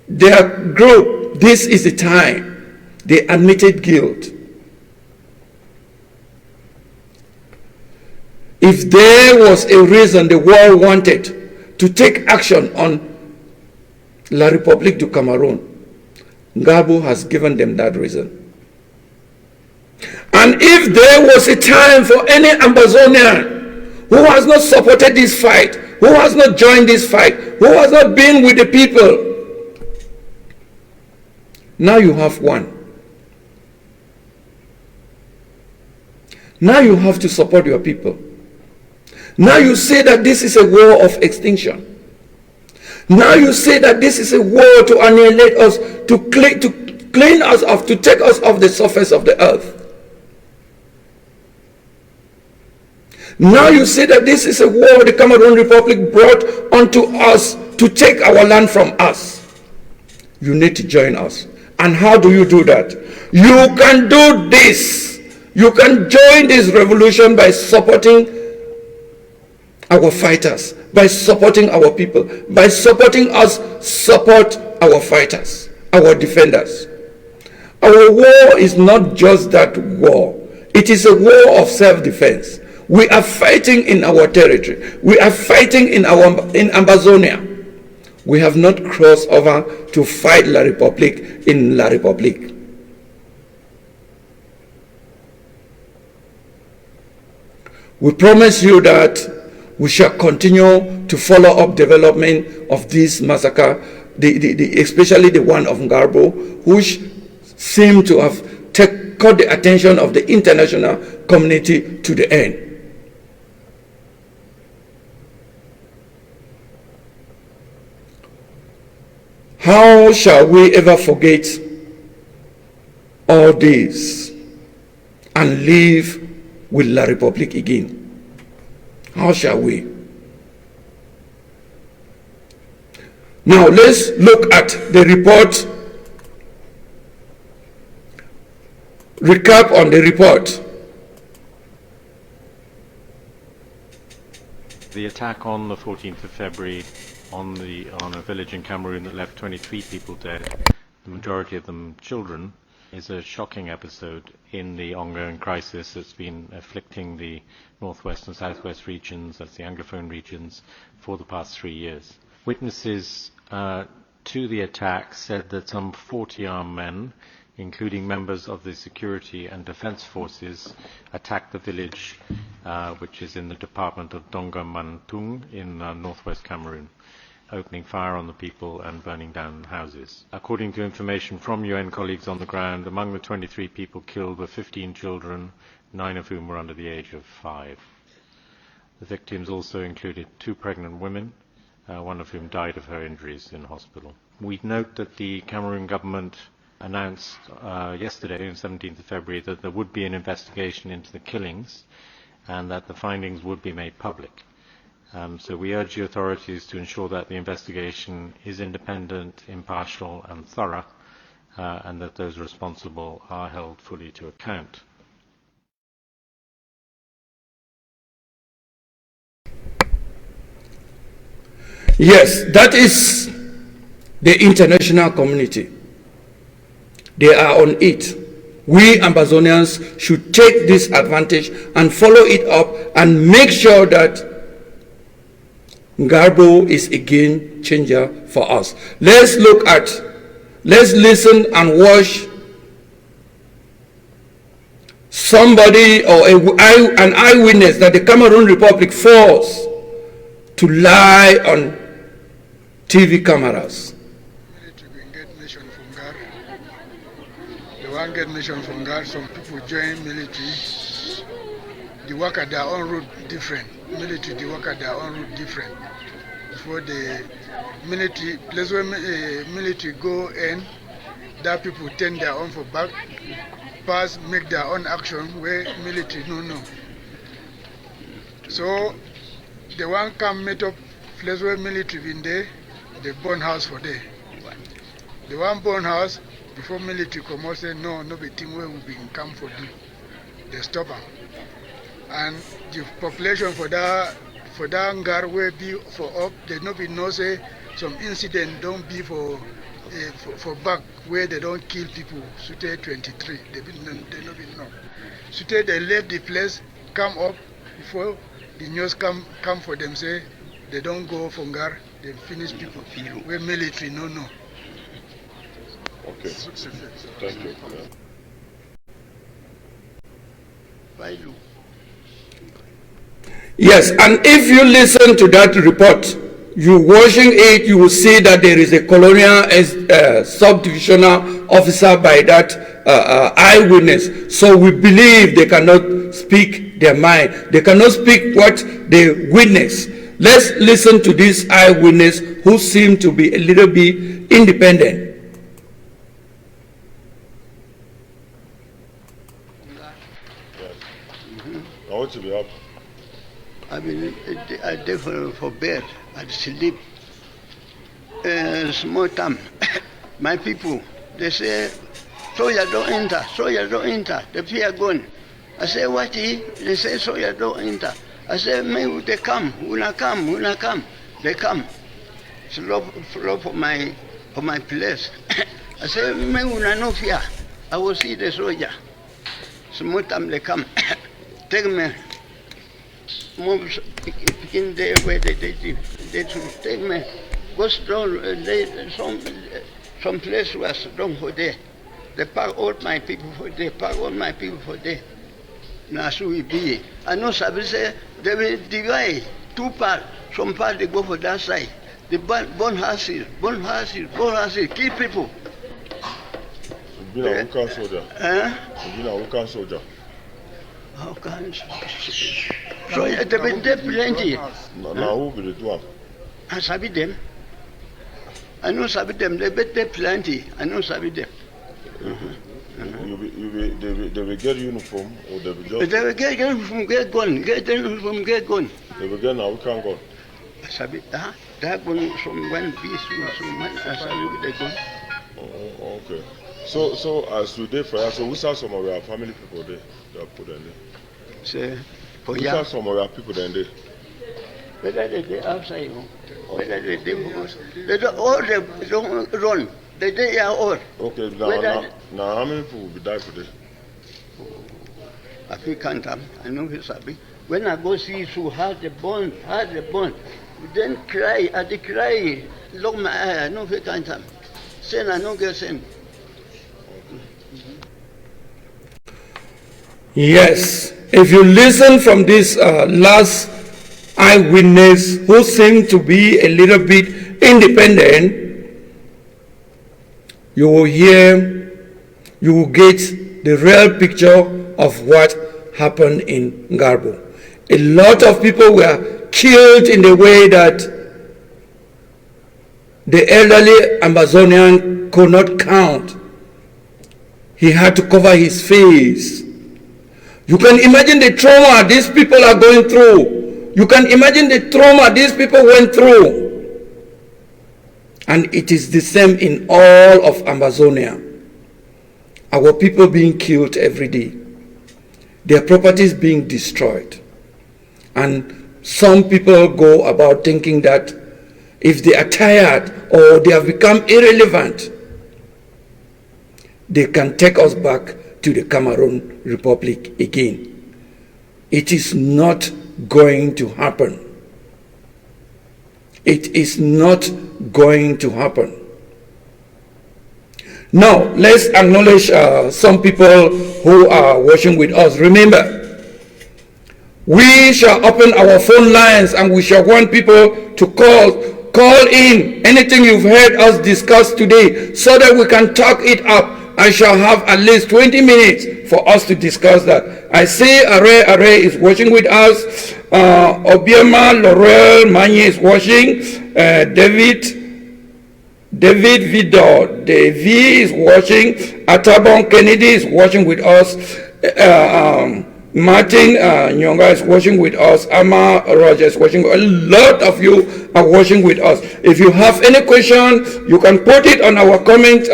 their group, this is the time. They admitted guilt. If there was a reason the world wanted to take action on La République du Cameroon, NGARBUH has given them that reason. And if there was a time for any Ambazonian who has not supported this fight, who has not joined this fight, who has not been with the people, now you have one. Now you have to support your people. Now you say that this is a war of extinction. Now you say that this is a war to annihilate us, to clean us off, to take us off the surface of the earth. Now you say that this is a war the Cameroon Republic brought onto us to take our land from us. You need to join us. And how do you do that? You can do this. You can join this revolution by supporting our fighters, by supporting our people, by supporting us, support our fighters, our defenders. Our war is not just that war. It is a war of self-defense. We are fighting in our territory. We are fighting in Ambazonia. We have not crossed over to fight La République in La République. We promise you that we shall continue to follow up development of this massacre, especially the one of NGARBUH, which seem to have caught the attention of the international community to the end. How shall we ever forget all this and live with La Republic again? How shall we? Now let's look at the report, recap on the report. The attack on the 14th of February on a village in Cameroon that left 23 people dead, the majority of them children, is a shocking episode in the ongoing crisis that's been afflicting the northwest and southwest regions, that's the Anglophone regions, for the past 3 years. Witnesses to the attack said that some 40 armed men, including members of the security and defense forces, attacked the village, which is in the department of Donga-Mantung in northwest Cameroon, opening fire on the people and burning down houses. According to information from UN colleagues on the ground, among the 23 people killed were 15 children, 9 of whom were under the age of 5. The victims also included 2 pregnant women, one of whom died of her injuries in hospital. We note that the Cameroon government announced yesterday, on 17th of February, that there would be an investigation into the killings and that the findings would be made public. So we urge the authorities to ensure that the investigation is independent, impartial and thorough, and that those responsible are held fully to account. Yes, that is the international community. They are on it. We Ambazonians should take this advantage and follow it up and make sure that NGARBUH is a game changer for us. Let's listen and watch somebody or an eyewitness that the Cameroon Republic forced to lie on TV cameras. They want get mission from God. Some people join military. They work at their own route different. Military, they work at their own route different. Before the military, place where military go in, that people turn their own for back, pass, make their own action where military no. So they want come meet up place where military in there, they burn house for there. They want burn house before military come out say no be thing where we been come for do. They stop them. And the population for that Ngar will be for up, they no be know say some incident don't be for back where they don't kill people. Sute 23, they no be know. Sute they left the place, come up before the news come for them say they don't go for Ngar, they finish people where military no. Okay. Thank you. Yes, and if you listen to that report, you watching it, you will see that there is a colonial subdivisional officer by that eyewitness. So we believe they cannot speak their mind. They cannot speak what they witness. Let's listen to this eyewitness who seemed to be a little bit independent. I want to be up. I mean, I did for bed, I sleep. Small time, my people, they say, soldier don't enter, the fear gone. I say, what? They say, soldier don't enter. I say, maybe they come, una come. They come, slow for my place. I say, maybe una no fear, I will see the soldier. Small time they come, take me. Mobs in there where they take me. Go down, some place was down for there. They park all my people for there. Now so we be. I know Sabi say they will divide 2 parts. Some part they go for that side. They burn houses, kill people. You've been a Wukan soldier. You've been a Wukan soldier. How can so there been there plenty. Now who will do them? I sabi them. I know sabi them. They bet there plenty. I know sabi them. They will get uniform or they will just. They will get uniform, get gun, get uniform, get gun. They will get a Wukan gun. I sabi that gun from one piece so much. I sabi with the gun. Oh, okay. So as today for us, so we saw some of our family people there. They are put in there. Say, We saw some of our people there. whether they outside, whether they don't all they don't run. They are all. Okay, now how many people will be die today? I think can't I know he's happy. When I go see so hard the bone, then cry, I cry, look my eye, I know he can't send, I know get send. Yes, if you listen from this last eyewitness who seemed to be a little bit independent, you will hear, you will get the real picture of what happened in NGARBUH. A lot of people were killed in the way that the elderly Ambazonian could not count. He had to cover his face. You can imagine the trauma these people are going through. You can imagine the trauma these people went through. And it is the same in all of Ambazonia. Our people being killed every day. Their properties being destroyed. And some people go about thinking that if they are tired or they have become irrelevant, they can take us back to the Cameroon Republic again. It is not going to happen. It is not going to happen. Now, let's acknowledge some people who are watching with us. Remember, we shall open our phone lines and we shall want people to call in anything you've heard us discuss today so that we can talk it up. I shall have at least 20 minutes for us to discuss that. I see Are is watching with us. Obiema Laurel Manye is watching. David Vidor, Davy is watching. Atabon Kennedy is watching with us. Martin Nyonga is watching with us. Ama Rogers is watching. A lot of you are watching with us. If you have any question, you can put it on our comment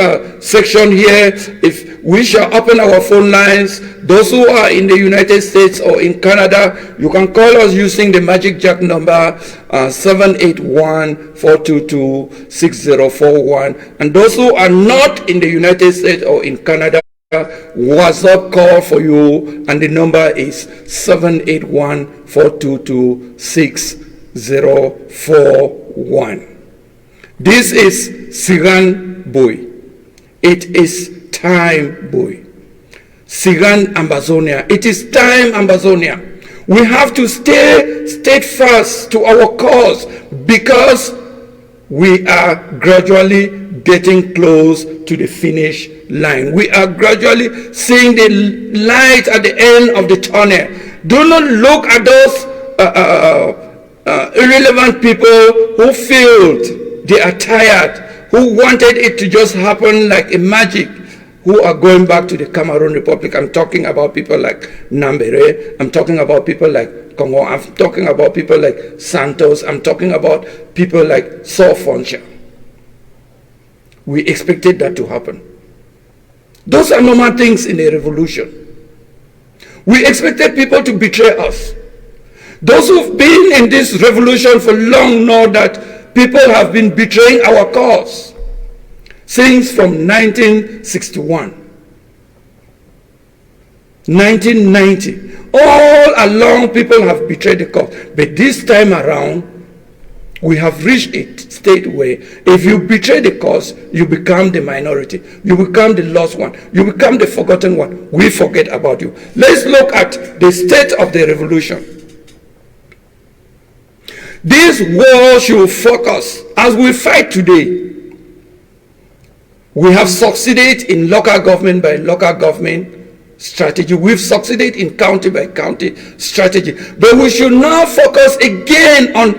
section here. If we shall open our phone lines, those who are in the United States or in Canada, you can call us using the Magic Jack number 781-422-6041. And those who are not in the United States or in Canada, WhatsApp call for you, and the number is 781-422-6041. This is SIGHAN boy. It is time boy. SIGHAN Ambazonia. It is time Ambazonia. We have to stay steadfast to our cause because we are gradually getting close to the finish line. We are gradually seeing the light at the end of the tunnel. Do not look at those irrelevant people who failed. They are tired, who wanted it to just happen like a magic, who are going back to the Cameroon Republic. I'm talking about people like Nambere. I'm talking about people like Congo. I'm talking about people like Santos. I'm talking about people like Sofoncha. We expected that to happen. Those are normal things in a revolution. We expected people to betray us. Those who've been in this revolution for long know that people have been betraying our cause since from 1961, 1990. All along people have betrayed the cause. But this time around, we have reached a state where if you betray the cause, you become the minority. You become the lost one. You become the forgotten one. We forget about you. Let's look at the state of the revolution. This war should focus, as we fight today, We have succeeded in local government by local government strategy. We've succeeded in county by county strategy. But we should now focus again on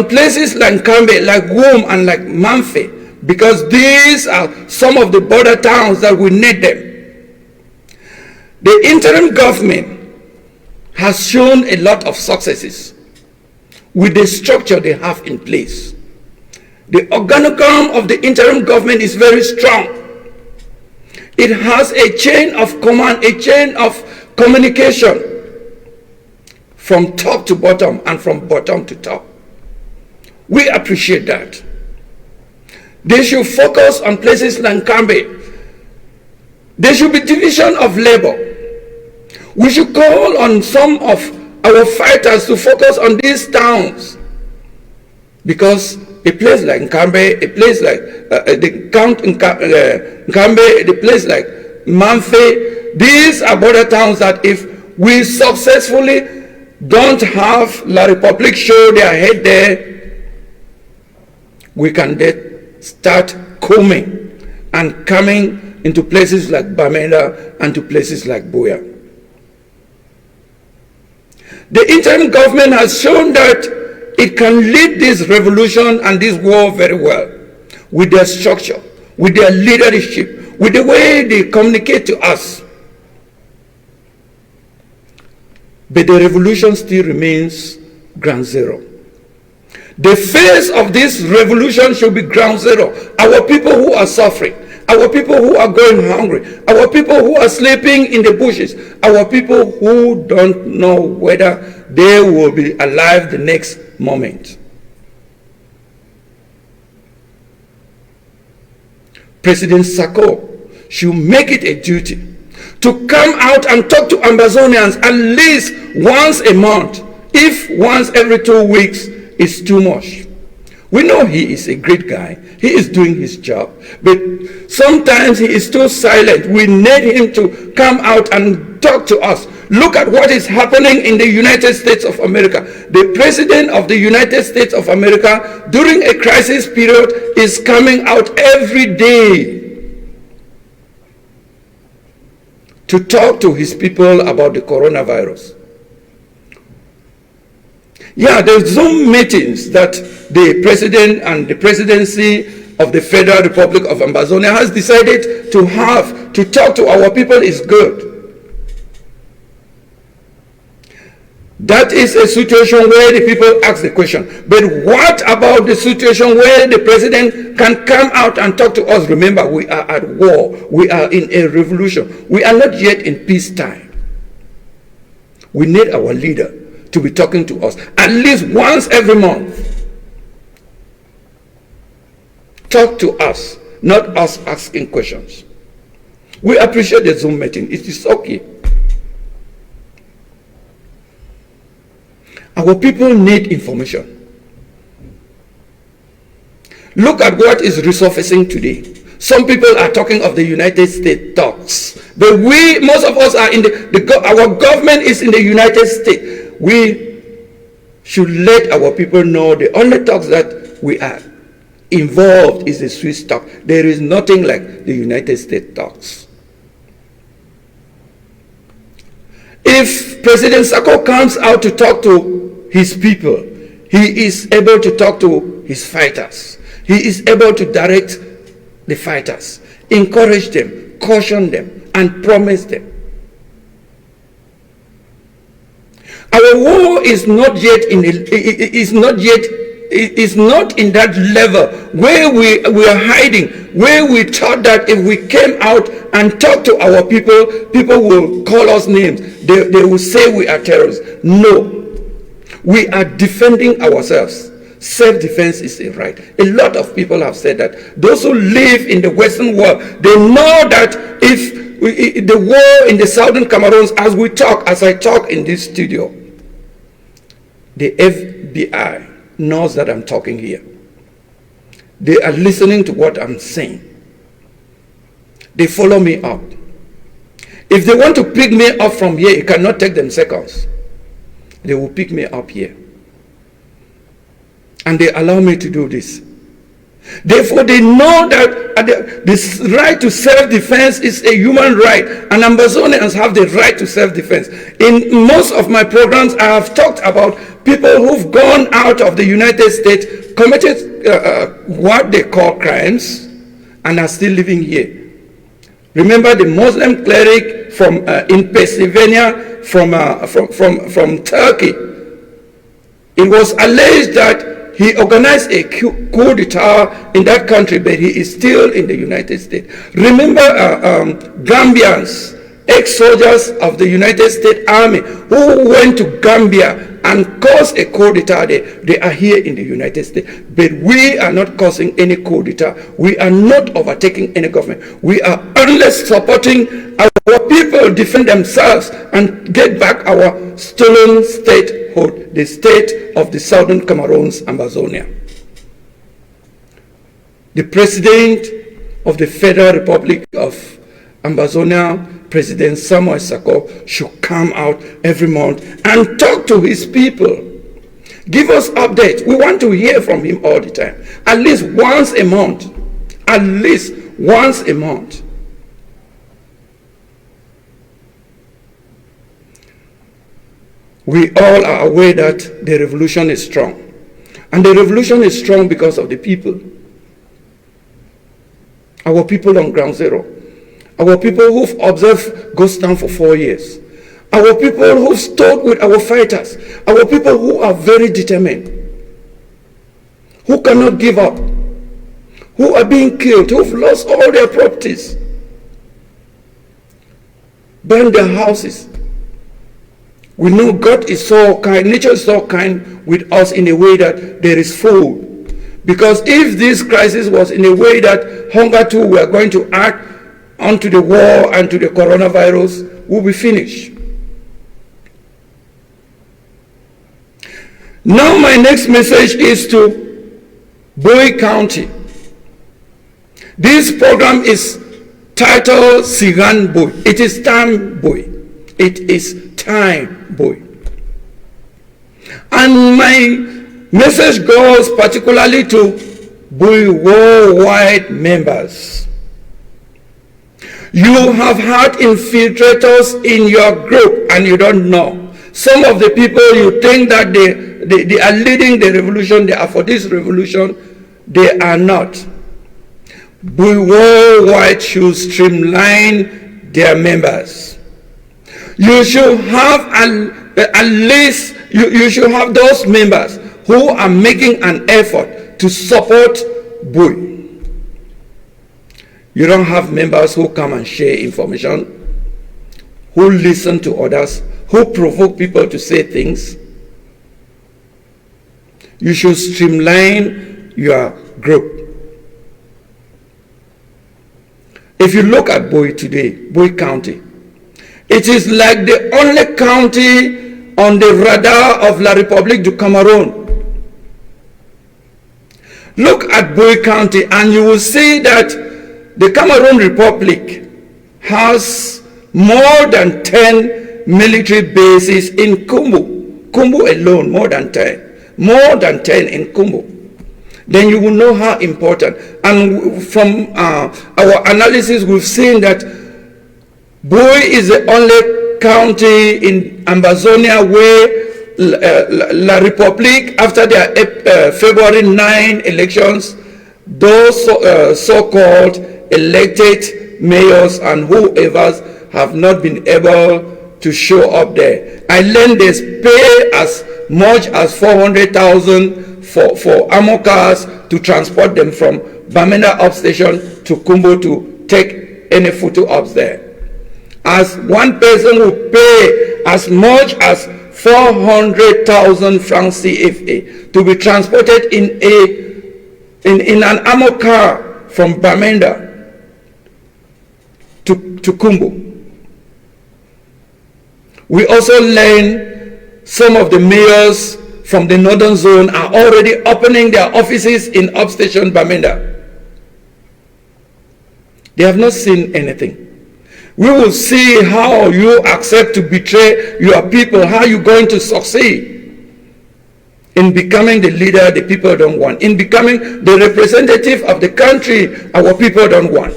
places like NKAMBE, like Wom, and like MAMFE, because these are some of the border towns that we need them. The interim government has shown a lot of successes with the structure they have in place. The organogram of the interim government is very strong. It has a chain of command, a chain of communication from top to bottom and from bottom to top. We appreciate that. They should focus on places like NKAMBE. There should be division of labor. We should call on some of our fighters to focus on these towns, because a place like NKAMBE, a place like NKAMBE, the place like MAMFE, these are border towns that if we successfully don't have La Republique show their head there, we can then start coming and coming into places like Bamenda and to places like Buea. The interim government has shown that it can lead this revolution and this war very well, with their structure, with their leadership, with the way they communicate to us. But the revolution still remains ground zero. The face of this revolution should be ground zero. Our people who are suffering, our people who are going hungry, our people who are sleeping in the bushes, our people who don't know whether they will be alive the next moment. President Sako should make it a duty to come out and talk to Ambazonians at least once a month. If once every 2 weeks is too much. We know he is a great guy. He is doing his job. But sometimes he is too silent. We need him to come out and talk to us. Look at what is happening in the United States of America. The President of the United States of America, during a crisis period, is coming out every day to talk to his people about the coronavirus. Yeah, there's Zoom meetings that the President and the Presidency of the Federal Republic of Ambazonia has decided to have to talk to our people is good. That is a situation where the people ask the question. But what about the situation where the President can come out and talk to us? Remember, we are at war. We are in a revolution. We are not yet in peacetime. We need our leader to be talking to us at least once every month. Talk to us, not us asking questions. We appreciate the Zoom meeting. It is okay. Our people need information. Look at what is resurfacing today. Some people are talking of the United States talks, but we, most of us are in our government is in the United States. We should let our people know the only talks that we are involved is the Swiss talk. There is nothing like the United States talks. If President Sako comes out to talk to his people, he is able to talk to his fighters. He is able to direct the fighters, encourage them, caution them, and promise them. Our war is not yet in that level where we are hiding, where we thought that if we came out and talked to our people, people will call us names. They will say we are terrorists. No, we are defending ourselves. Self-defense is a right. A lot of people have said that. Those who live in the Western world, they know that if the war in the southern Cameroons, as I talk in this studio, the FBI knows that I'm talking here. They are listening to what I'm saying. They follow me up. If they want to pick me up from here, it cannot take them seconds. They will pick me up here. And they allow me to do this. Therefore, they know that this right to self-defense is a human right, and Ambazonians have the right to self-defense. In most of my programs, I have talked about people who've gone out of the United States, committed what they call crimes, and are still living here. Remember the Muslim cleric from in Pennsylvania from Turkey. It was alleged that he organized a coup d'etat in that country, but he is still in the United States. Remember Gambians, ex-soldiers of the United States Army who went to Gambia and caused a coup d'etat. They are here in the United States. But we are not causing any coup d'etat. We are not overtaking any government. We are only supporting our people defend themselves and get back our stolen statehood, the state of the Southern Cameroons, Ambazonia. The President of the Federal Republic of Ambazonia, President Samuel Sako, should come out every month and talk to his people. Give us updates. We want to hear from him all the time. At least once a month. At least once a month. We all are aware that the revolution is strong. And the revolution is strong because of the people. Our people on ground zero. Our people who've observed Ghost Town for 4 years. Our people who've stood with our fighters. Our people who are very determined. Who cannot give up. Who are being killed. Who've lost all their properties. Burned their houses. We know God is so kind, nature is so kind with us in a way that there is food. Because if this crisis was in a way that hunger too were going to act onto the war and to the coronavirus, we'll be finished. Now my next message is to Bowie County. This program is titled SIGHAN Bowie. It is time Bowie. It is time Bowie. And my message goes particularly to Bowie worldwide members. You have had infiltrators in your group and you don't know. Some of the people you think that they are leading the revolution, they are for this revolution, they are not. Bowie worldwide should streamline their members. You should have at least, you should have those members who are making an effort to support Bowie. You don't have members who come and share information, who listen to others, who provoke people to say things. You should streamline your group. If you look at Bowie today, Bowie County, it is like the only county on the radar of La République du Cameroun. Look at Bowie County and you will see that the Cameroon Republic has more than 10 military bases in Kumbu. Kumbu alone, more than 10. More than 10 in Kumbu. Then you will know how important. And from our analysis, we've seen that Bowie is the only county in Ambazonia where La République, after their February 9 elections, those so-called elected mayors and whoever have not been able to show up there. I learned they pay as much as 400,000 for armor cars to transport them from Bamenda upstation to Kumbo to take any photo ops there. As one person will pay as much as 400,000 francs CFA to be transported in an armor car from Bamenda to Kumbu. We also learn some of the mayors from the northern zone are already opening their offices in upstation Bamenda. They have not seen anything. We will see how you accept to betray your people, how you're going to succeed. in becoming the leader the people don't want, in becoming the representative of the country our people don't want.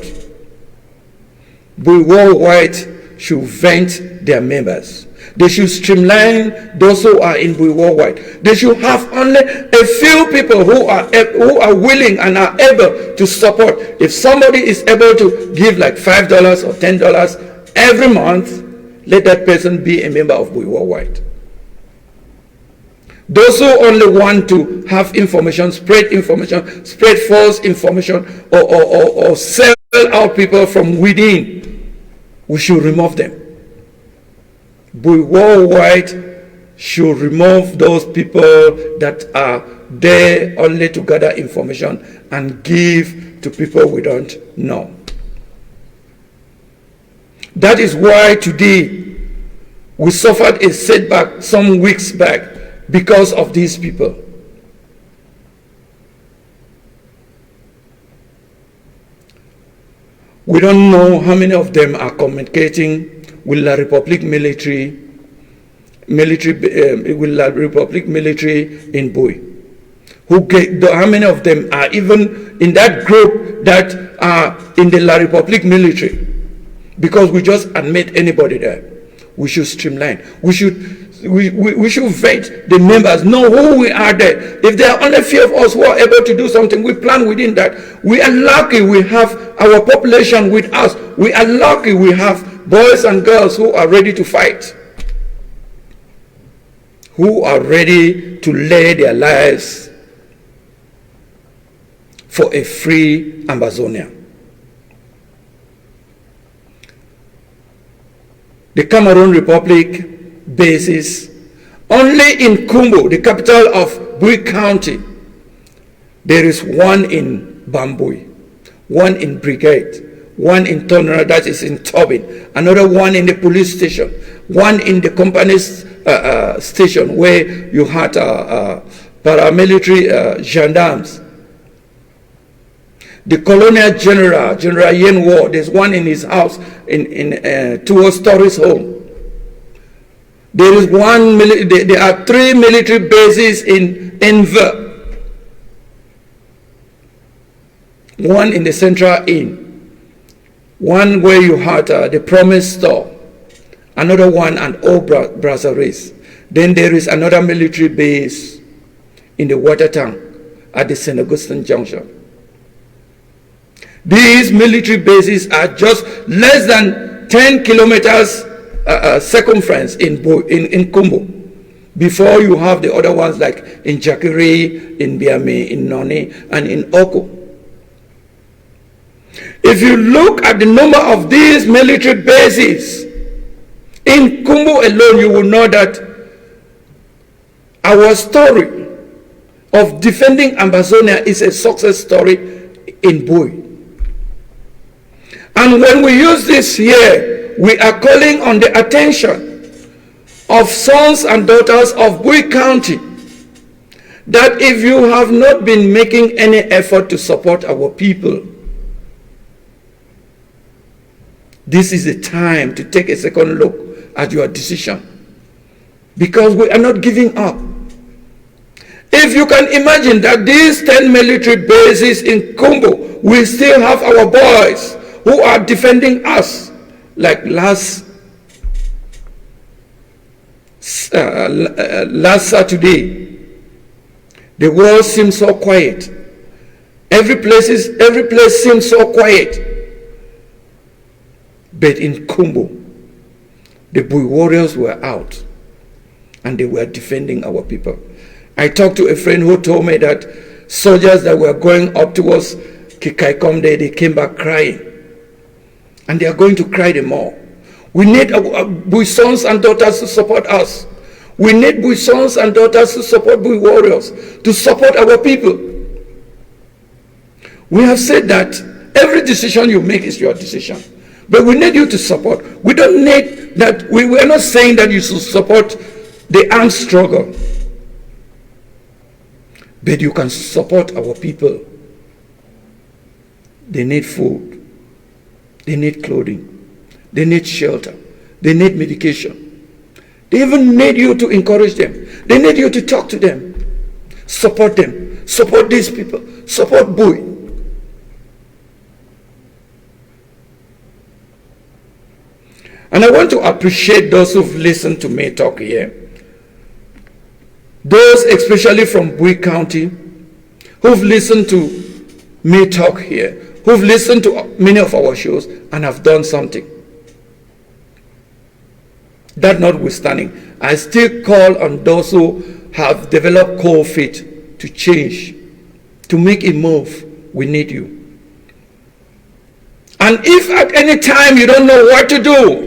Bui Worldwide should vent their members. They should streamline those who are in Bui Worldwide. They should have only a few people who are willing and are able to support. If somebody is able to give like $5 or $10 every month, let that person be a member of Bui Worldwide. Those who only want to have information, spread false information, or sell out people from within, we should remove them. Bui Worldwide should remove those people that are there only to gather information and give to people we don't know. That is why today we suffered a setback some weeks back because of these people. We don't know how many of them are communicating with La Republic military in Bui. How many of them are even in that group that are in the La Republic military? Because we just admit anybody there. We should streamline. We should vet the members, know who we are there. If there are only a few of us who are able to do something, we plan within that. We are lucky we have our population with us. We are lucky we have boys and girls who are ready to fight, who are ready to lay their lives for a free Ambazonia. The Cameroon Republic bases only in Kumbo, the capital of Bui County. There is one in Bambui, one in Brigade, one in Tonra, that is in Tobin, another one in the police station, one in the company's station where you had paramilitary gendarmes. The Colonial General Yen War, there's one in his house in towards Torres home. There is there are 3 military bases in Enver. One in the Central Inn, one where you had the Promise Store, another one at Old Brasseries. Then there is another military base in the water tank at the St. Augustine Junction. These military bases are just less than 10 kilometers circumference in Kumbo. Before you have the other ones like in Jakiri, in Biame, in Noni, and in Oko. If you look at the number of these military bases in Kumbo alone, you will know that our story of defending Ambazonia is a success story in Bui. And when we use this here, we are calling on the attention of sons and daughters of Bui County that if you have not been making any effort to support our people, this is the time to take a second look at your decision, because we are not giving up. If you can imagine that these 10 military bases in Kumbo, we still have our boys who are defending us. Like last Saturday, the world seemed so quiet. Every place seemed so quiet. But in Kumbo, the Bui warriors were out and they were defending our people. I talked to a friend who told me that soldiers that were going up towards Kikaikomde, they came back crying. And they are going to cry the more. We need Bui sons and daughters to support us. We need Bui sons and daughters to support Bui warriors, to support our people. We have said that every decision you make is your decision. But we need you to support. We don't need that. We are not saying that you should support the armed struggle. But you can support our people. They need food. They need clothing. They need shelter. They need medication. They even need you to encourage them. They need you to talk to them. Support them. Support these people. Support Bui. And I want to appreciate those who've listened to me talk here. Those especially from Bui County who've listened to me talk here, who've listened to many of our shows and have done something. That notwithstanding, I still call on those who have developed cold feet to change, to make a move. We need you. And if at any time you don't know what to do,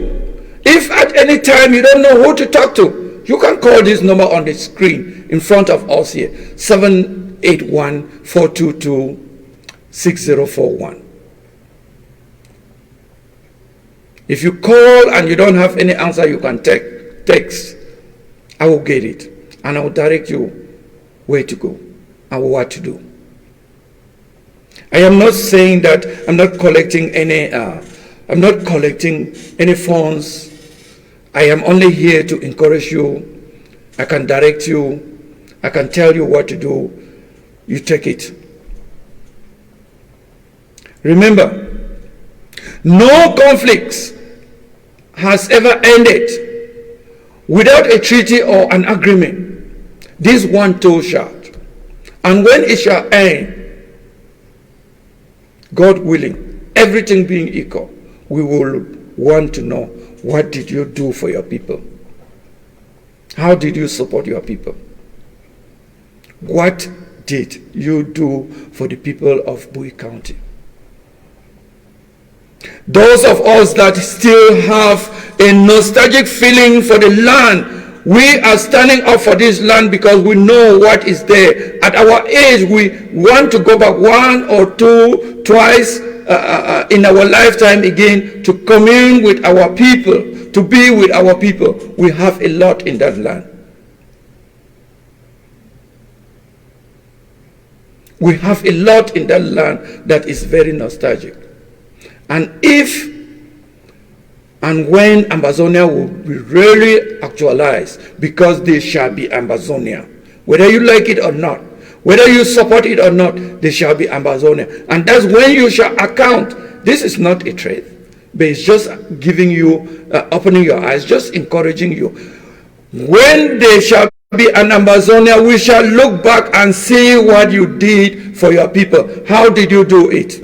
if at any time you don't know who to talk to, you can call this number on the screen in front of us here, 781-422-6041. If you call and you don't have any answer, you can text. I will get it, and I will direct you where to go and what to do. I am not saying that I'm not collecting any funds. I am only here to encourage you. I can direct you. I can tell you what to do. You take it. Remember, no conflicts has ever ended without a treaty or an agreement. This one too shall. And when it shall end, God willing, everything being equal, we will want to know, what did you do for your people? How did you support your people? What did you do for the people of Bui County? Those of us that still have a nostalgic feeling for the land, we are standing up for this land because we know what is there. At our age, we want to go back one or two, twice in our lifetime again to commune with our people, to be with our people. We have a lot in that land. We have a lot in that land that is very nostalgic. And if and when Ambazonia will be really actualized, because there shall be Ambazonia, whether you like it or not, whether you support it or not, there shall be Ambazonia. And that's when you shall account. This is not a trade, but it's just giving you, opening your eyes, just encouraging you. When there shall be an Ambazonia, we shall look back and see what you did for your people. How did you do it?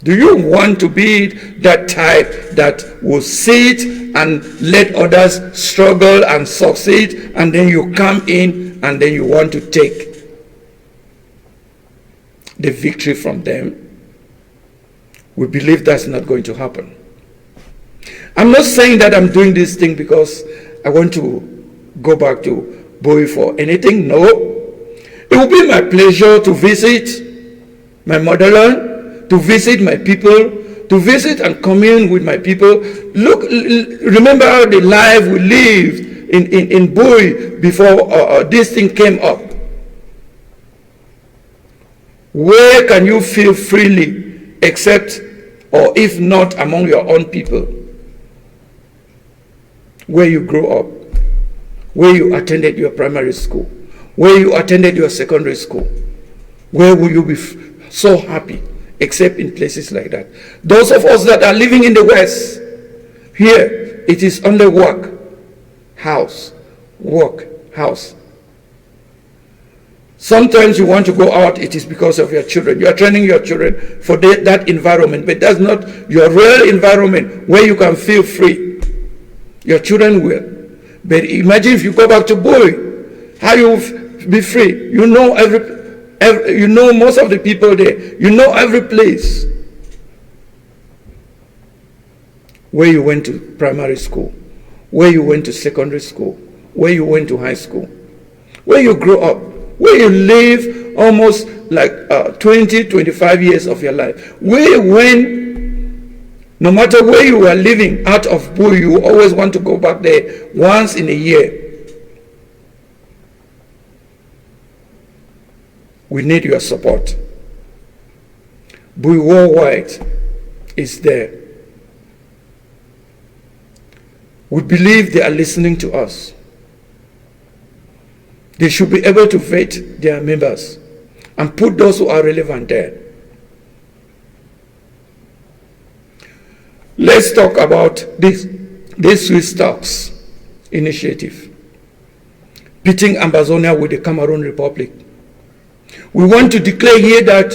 Do you want to be that type that will sit and let others struggle and succeed, and then you come in and then you want to take the victory from them? We believe that's not going to happen. I'm not saying that I'm doing this thing because I want to go back to Bui for anything. No. It will be my pleasure to visit my motherland, to visit my people, to visit and commune with my people. Look, remember the life we lived in Bui before this thing came up. Where can you feel freely except, or if not, among your own people? Where you grew up, where you attended your primary school, where you attended your secondary school. Where will you be so happy except in places like that? Those of us that are living in the West, here it is only work, house, work, house. Sometimes you want to go out, it is because of your children. You are training your children for that environment, but that's not your real environment where you can feel free. Your children will. But imagine if you go back to Bui, how you be free. You know you know most of the people there. You know every place where you went to primary school, where you went to secondary school, where you went to high school, where you grew up, where you live almost like 20, 25 years of your life. Where when, no matter where you are living out of Bui, you always want to go back there once in a year. We need your support. Bui Worldwide is there. We believe they are listening to us. They should be able to vet their members and put those who are relevant there. Let's talk about this Swiss Talks initiative, pitting Ambazonia with the Cameroon Republic. We want to declare here that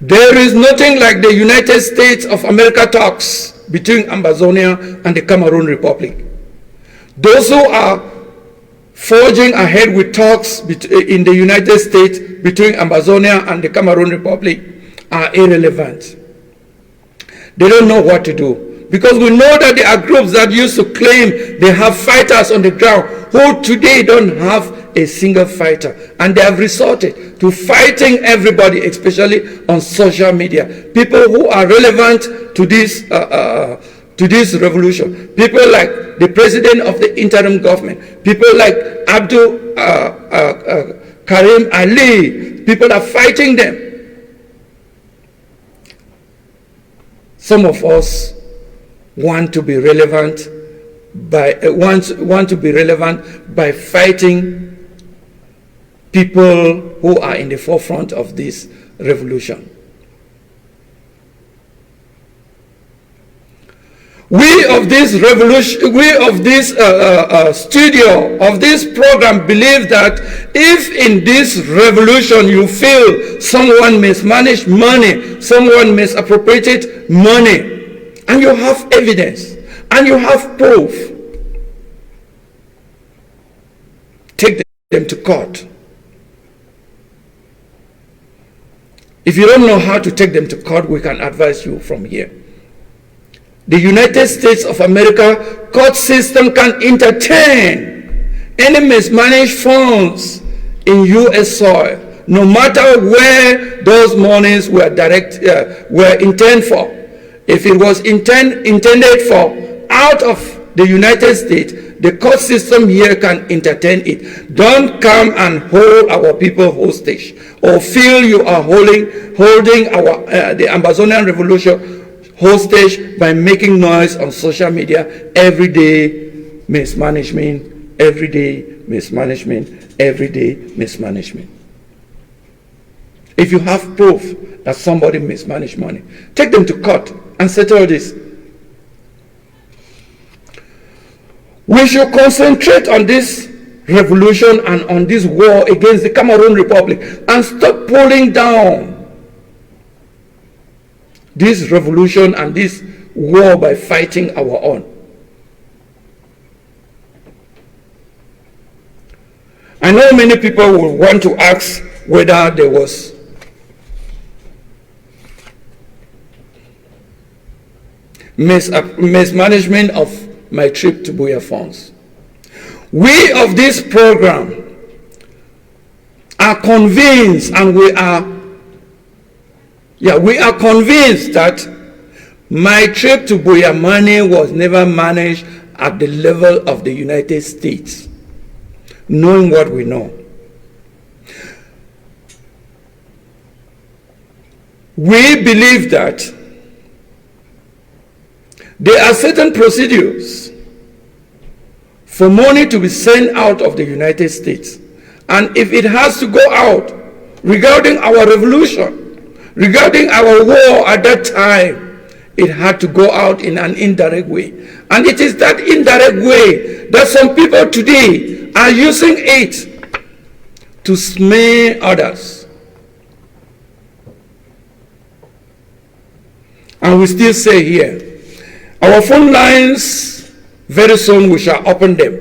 there is nothing like the United States of America talks between Ambazonia and the Cameroon Republic. Those who are forging ahead with talks in the United States between Ambazonia and the Cameroon Republic are irrelevant. They don't know what to do, because we know that there are groups that used to claim they have fighters on the ground who today don't have a single fighter, and they have resorted to fighting everybody, especially on social media. People who are relevant to this revolution, people like the president of the interim government, people like Abdul Karim Ali, people are fighting them. Some of us want to be relevant by want to be relevant by fighting people who are in the forefront of this revolution. We of this revolution, we of this studio, of this program believe that if in this revolution you feel someone mismanaged money, someone misappropriated money, and you have evidence, and you have proof, take them to court. If you don't know how to take them to court, we can advise you from here. The United States of America court system can entertain any mismanaged funds in U.S. soil, no matter where those monies were intended for. If it was intended for out of the United States, the court system here can entertain it. Don't come and hold our people hostage, or feel you are holding the Ambazonian revolution hostage by making noise on social media. Everyday mismanagement, everyday mismanagement, everyday mismanagement. If you have proof that somebody mismanaged money, take them to court and settle this. We should concentrate on this revolution and on this war against the Cameroon Republic and stop pulling down this revolution and this war by fighting our own. I know many people will want to ask whether there was mismanagement of my trip to Buea funds. We of this program are convinced, and we are convinced that my trip to Buea money was never managed at the level of the United States, knowing what we know. We believe that there are certain procedures for money to be sent out of the United States, and if it has to go out regarding our revolution, regarding our war at that time, it had to go out in an indirect way. And it is that indirect way that some people today are using it to smear others. And we still say here, our phone lines, very soon we shall open them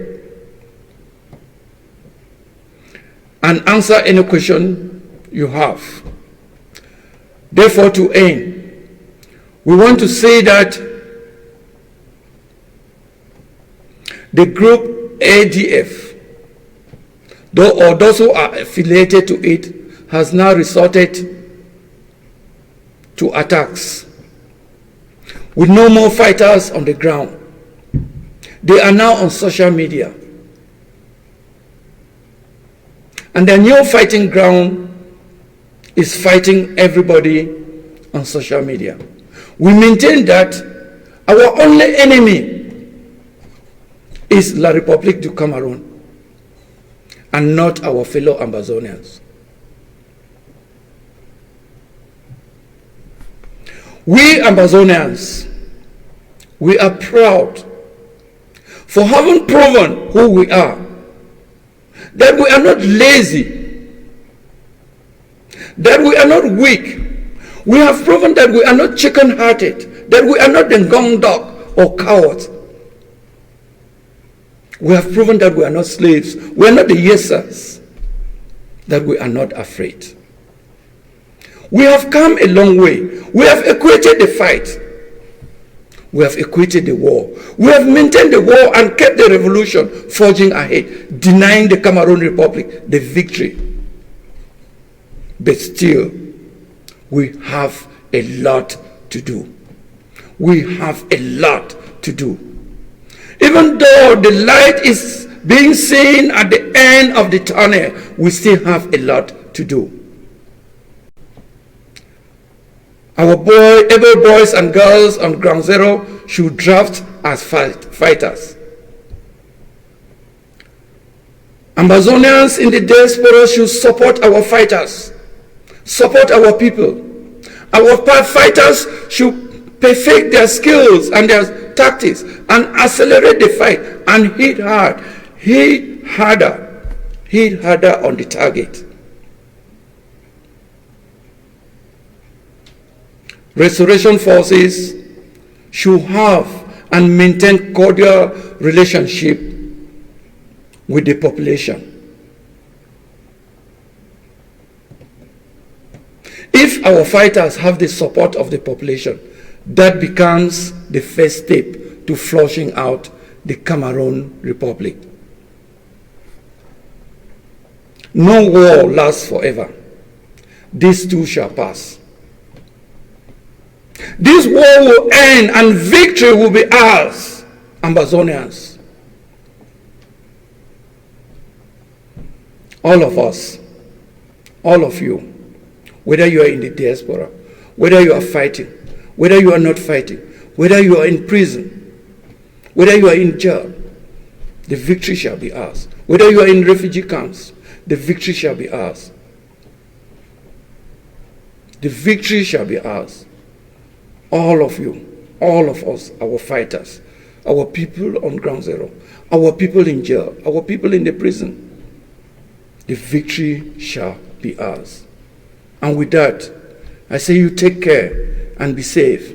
and answer any question you have. Therefore, to end, we want to say that the group ADF, or those who are affiliated to it, has now resorted to attacks with no more fighters on the ground. They are now on social media. And their new fighting ground is fighting everybody on social media. We maintain that our only enemy is La République du Cameroun. and not our fellow Ambazonians. We Ambazonians, we are proud for having proven who we are, that we are not lazy, that we are not weak. We have proven that we are not chicken-hearted, that we are not the gong dog or cowards. We have proven that we are not slaves, we are not the yesers, that we are not afraid. We have come a long way. We have equated the fight. We have equated the war. We have maintained the war and kept the revolution forging ahead, denying the Cameroon Republic the victory. But still, we have a lot to do. We have a lot to do. Even though the light is being seen at the end of the tunnel, we still have a lot to do. Every boys and girls on Ground Zero should draft as fighters. Ambazonians in the diaspora should support our fighters, support our people. Our fighters should perfect their skills and their tactics and accelerate the fight and hit harder on the target. Restoration forces should have and maintain cordial relationship with the population. If our fighters have the support of the population, that becomes the first step to flushing out the Cameroon Republic. No war lasts forever. This too shall pass. This war will end and victory will be ours, Ambazonians. All of us, all of you, whether you are in the diaspora, whether you are fighting, whether you are not fighting, whether you are in prison, whether you are in jail, the victory shall be ours. Whether you are in refugee camps, the victory shall be ours. The victory shall be ours. All of you, all of us, our fighters, our people on Ground Zero, our people in jail, our people in the prison, the victory shall be ours. And with that, I say you take care and be safe.